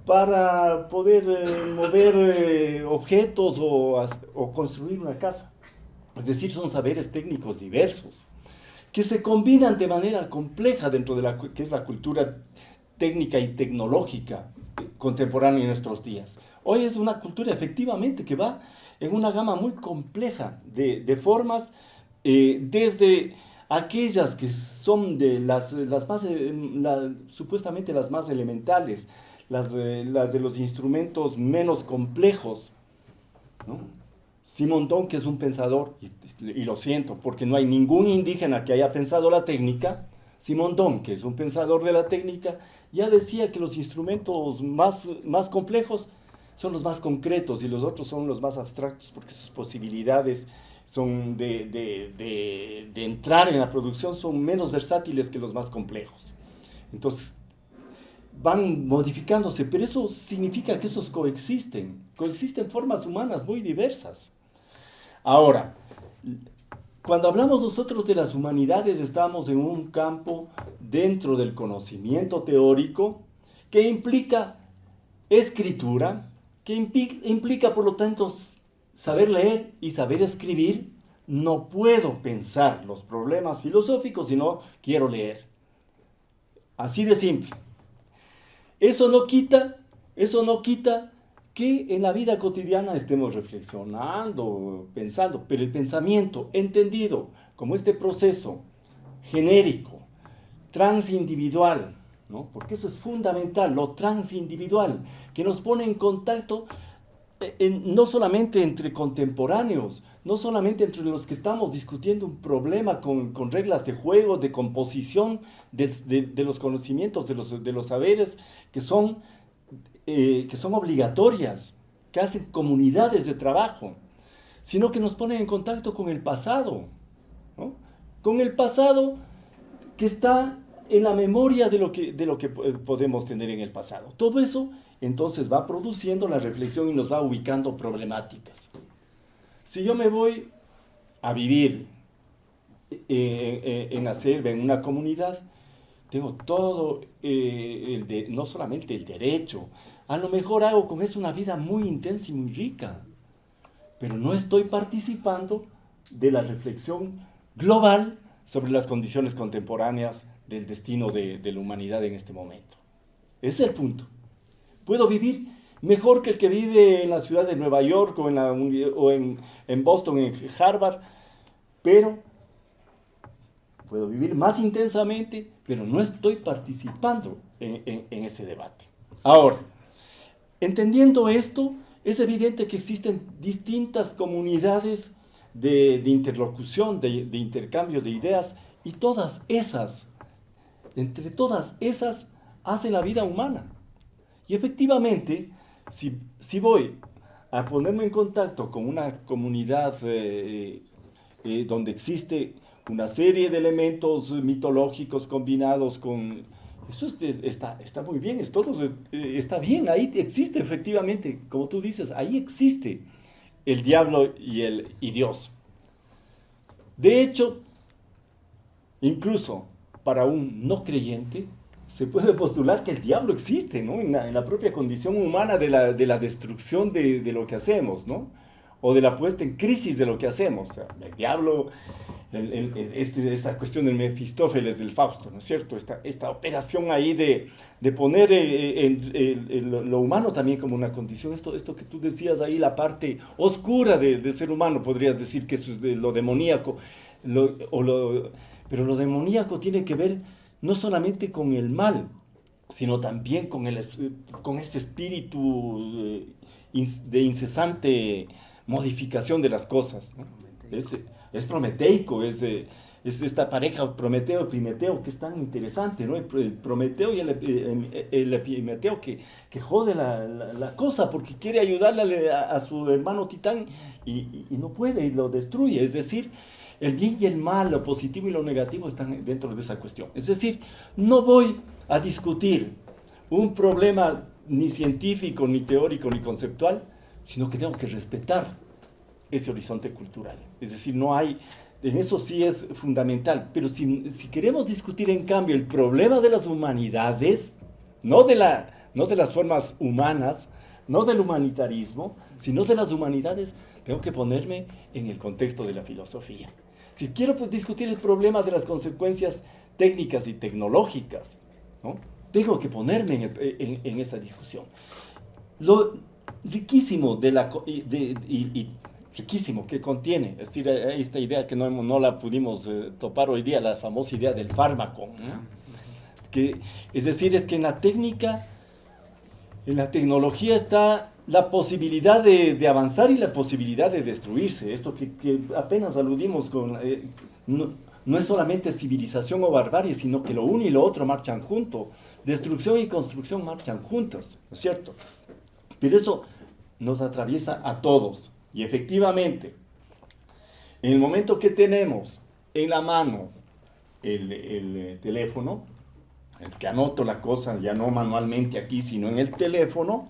para poder mover objetos o construir una casa. Es decir, son saberes técnicos diversos que se combinan de manera compleja dentro de que es la cultura técnica y tecnológica contemporánea en nuestros días. Hoy es una cultura efectivamente que va en una gama muy compleja de formas, desde aquellas que son de las más, supuestamente las más elementales, las de los instrumentos menos complejos, ¿no? Simondon, que es un pensador, y lo siento, porque no hay ningún indígena que haya pensado la técnica, Simondon, que es un pensador de la técnica, ya decía que los instrumentos más complejos son los más concretos y los otros son los más abstractos, porque sus posibilidades son de entrar en la producción son menos versátiles que los más complejos. Entonces, van modificándose, pero eso significa que esos coexisten formas humanas muy diversas. Ahora, cuando hablamos nosotros de las humanidades, estamos en un campo dentro del conocimiento teórico que implica escritura, que implica, por lo tanto, saber leer y saber escribir. No puedo pensar los problemas filosóficos si no quiero leer. Así de simple. Eso no quita que en la vida cotidiana estemos reflexionando, pensando, pero el pensamiento entendido como este proceso genérico, transindividual, ¿no? Porque eso es fundamental, lo transindividual, que nos pone en contacto no solamente entre contemporáneos, no solamente entre los que estamos discutiendo un problema con reglas de juego, de composición de los conocimientos, de los saberes que son obligatorias, que hacen comunidades de trabajo, sino que nos ponen en contacto con el pasado, ¿no? Con el pasado que está en la memoria de lo que podemos tener en el pasado. Todo eso entonces va produciendo la reflexión y nos va ubicando problemáticas. Si yo me voy a vivir en la selva, en una comunidad, tengo todo, no solamente el derecho, a lo mejor hago con eso una vida muy intensa y muy rica, pero no estoy participando de la reflexión global sobre las condiciones contemporáneas del destino de la humanidad en este momento. Ese es el punto. Puedo vivir mejor que el que vive en la ciudad de Nueva York o en Boston, en Harvard, pero puedo vivir más intensamente, pero no estoy participando en ese debate. Ahora, entendiendo esto, es evidente que existen distintas comunidades de interlocución, de intercambio de ideas, y entre todas esas, hacen la vida humana. Y efectivamente, si voy a ponerme en contacto con una comunidad donde existe una serie de elementos mitológicos combinados con... Eso está muy bien, está bien, ahí existe efectivamente, como tú dices, ahí existe el diablo y Dios. De hecho, incluso para un no creyente, se puede postular que el diablo existe, ¿no? En la propia condición humana de la destrucción de lo que hacemos, ¿no? O de la puesta en crisis de lo que hacemos. O sea, el diablo, esta cuestión del Mefistófeles, del Fausto, ¿no es cierto? Esta operación ahí de poner lo humano también como una condición. Esto que tú decías ahí, la parte oscura del ser humano, podrías decir que eso es lo demoníaco. Pero lo demoníaco tiene que ver no solamente con el mal, sino también con este espíritu de incesante modificación de las cosas, ¿no? Es prometeico, es esta pareja Prometeo y Epimeteo que es tan interesante, ¿no? El Prometeo y el Epimeteo que jode la cosa porque quiere ayudarle a su hermano Titán y no puede y lo destruye. Es decir, el bien y el mal, lo positivo y lo negativo están dentro de esa cuestión. Es decir, no voy a discutir un problema ni científico, ni teórico, ni conceptual, sino que tengo que respetar ese horizonte cultural. Es decir, no hay, en eso sí es fundamental, pero si queremos discutir en cambio el problema de las humanidades, no de las formas humanas, no del humanitarismo, sino de las humanidades, tengo que ponerme en el contexto de la filosofía. Si quiero pues, discutir el problema de las consecuencias técnicas y tecnológicas, ¿no? Tengo que ponerme en esa discusión. Lo riquísimo riquísimo que contiene, es decir, esta idea que no la pudimos topar hoy día, la famosa idea del fármaco, ¿no? Es decir, es que en la técnica, en la tecnología está la posibilidad de avanzar y la posibilidad de destruirse. Esto que apenas aludimos con... no es solamente civilización o barbarie, sino que lo uno y lo otro marchan juntos. Destrucción y construcción marchan juntas, ¿no es cierto? Pero eso nos atraviesa a todos. Y efectivamente, en el momento que tenemos en la mano el teléfono, el que anoto la cosa ya no manualmente aquí, sino en el teléfono,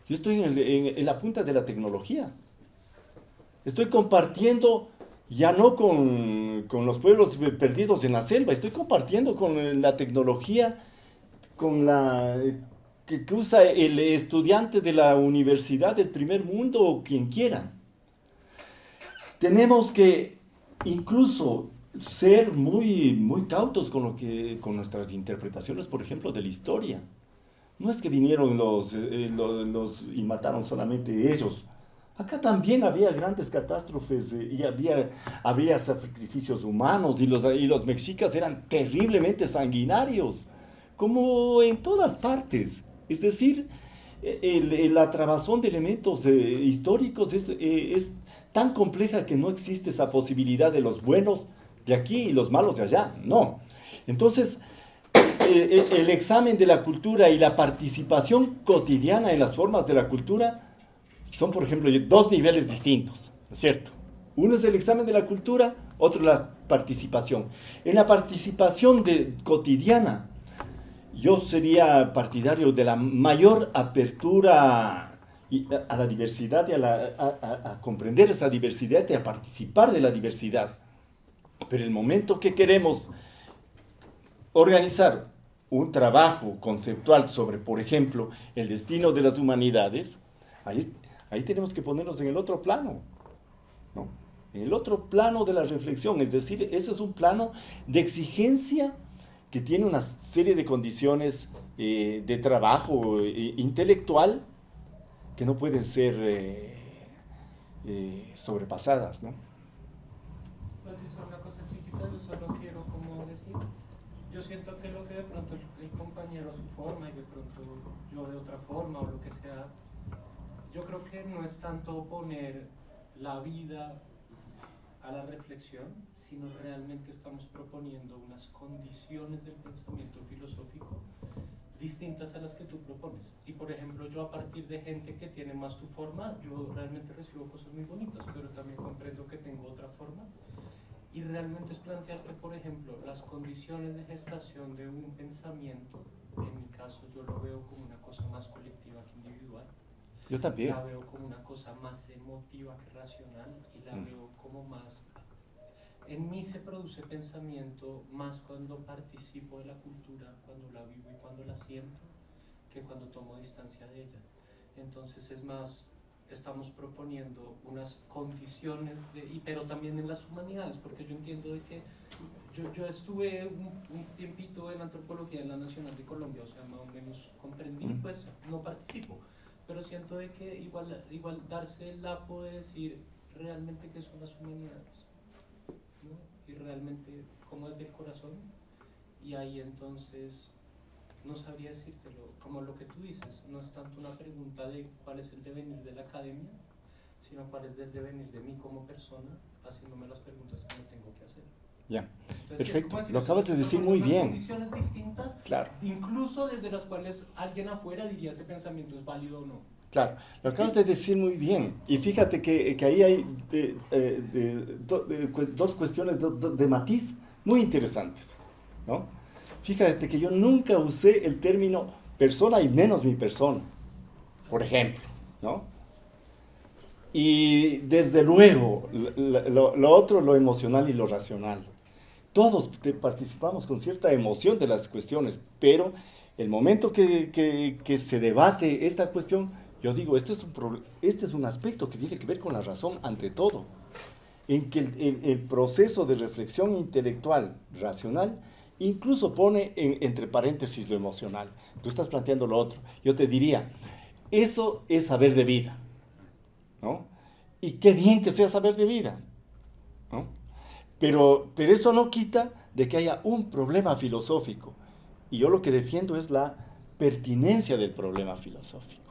yo estoy en la punta de la tecnología. Estoy compartiendo ya no con los pueblos perdidos en la selva, estoy compartiendo con la tecnología, que usa el estudiante de la universidad del primer mundo o quien quiera. Tenemos que incluso ser muy, muy cautos con nuestras interpretaciones, por ejemplo, de la historia. No es que vinieron y mataron solamente ellos. Acá también había grandes catástrofes y había sacrificios humanos y los mexicas eran terriblemente sanguinarios, como en todas partes. Es decir, la trabazón de elementos históricos es tan compleja que no existe esa posibilidad de los buenos de aquí y los malos de allá. No. Entonces, el examen de la cultura y la participación cotidiana en las formas de la cultura son, por ejemplo, dos niveles distintos, ¿no es cierto? Uno es el examen de la cultura, otro la participación. En la participación cotidiana, yo sería partidario de la mayor apertura a la diversidad y a comprender esa diversidad y a participar de la diversidad. Pero el momento que queremos organizar un trabajo conceptual sobre, por ejemplo, el destino de las humanidades, ahí tenemos que ponernos en el otro plano, ¿no? En el otro plano de la reflexión, es decir, ese es un plano de exigencia que tiene una serie de condiciones de trabajo intelectual que no pueden ser sobrepasadas, ¿no? Pues es una cosa chiquita, yo solo quiero como decir, yo siento que lo que de pronto el compañero a su forma y de pronto yo de otra forma o lo que sea, yo creo que no es tanto poner la vida a la reflexión, sino realmente estamos proponiendo unas condiciones del pensamiento filosófico distintas a las que tú propones. Y por ejemplo, yo a partir de gente que tiene más tu forma, yo realmente recibo cosas muy bonitas, pero también comprendo que tengo otra forma. Y realmente es plantear que, por ejemplo, las condiciones de gestación de un pensamiento, en mi caso yo lo veo como una cosa más colectiva que individual. Yo también. La veo como una cosa más emotiva que racional y la veo como más... En mí se produce pensamiento más cuando participo de la cultura, cuando la vivo y cuando la siento, que cuando tomo distancia de ella. Entonces es más, estamos proponiendo unas condiciones, pero también en las humanidades, porque yo entiendo de que yo estuve un tiempito en antropología en la Nacional de Colombia, o sea, más o menos comprendí, pues no participo, pero siento de que igual darse el lapo de decir realmente qué son las humanidades, ¿no? Y realmente cómo es del corazón, y ahí entonces no sabría decírtelo, como lo que tú dices, no es tanto una pregunta de cuál es el devenir de la academia, sino cuál es el devenir de mí como persona, haciéndome las preguntas que me tengo que hacer. Ya, Entonces, perfecto, decir, lo acabas de decir muy bien. Condiciones distintas, Claro. incluso desde las cuales alguien afuera diría ese pensamiento es válido o no. Claro, lo acabas de decir muy bien. Y fíjate que ahí hay dos cuestiones de matiz muy interesantes, ¿no? Fíjate que yo nunca usé el término persona y menos mi persona, por ejemplo, ¿no? Y desde luego, lo otro, lo emocional y lo racional. Todos participamos con cierta emoción de las cuestiones, pero el momento que se debate esta cuestión, yo digo, este es un aspecto que tiene que ver con la razón ante todo, en que el proceso de reflexión intelectual racional incluso pone entre paréntesis lo emocional. Tú estás planteando lo otro. Yo te diría, eso es saber de vida, ¿no? Y qué bien que sea saber de vida, ¿no? Pero eso no quita de que haya un problema filosófico. Y yo lo que defiendo es la pertinencia del problema filosófico.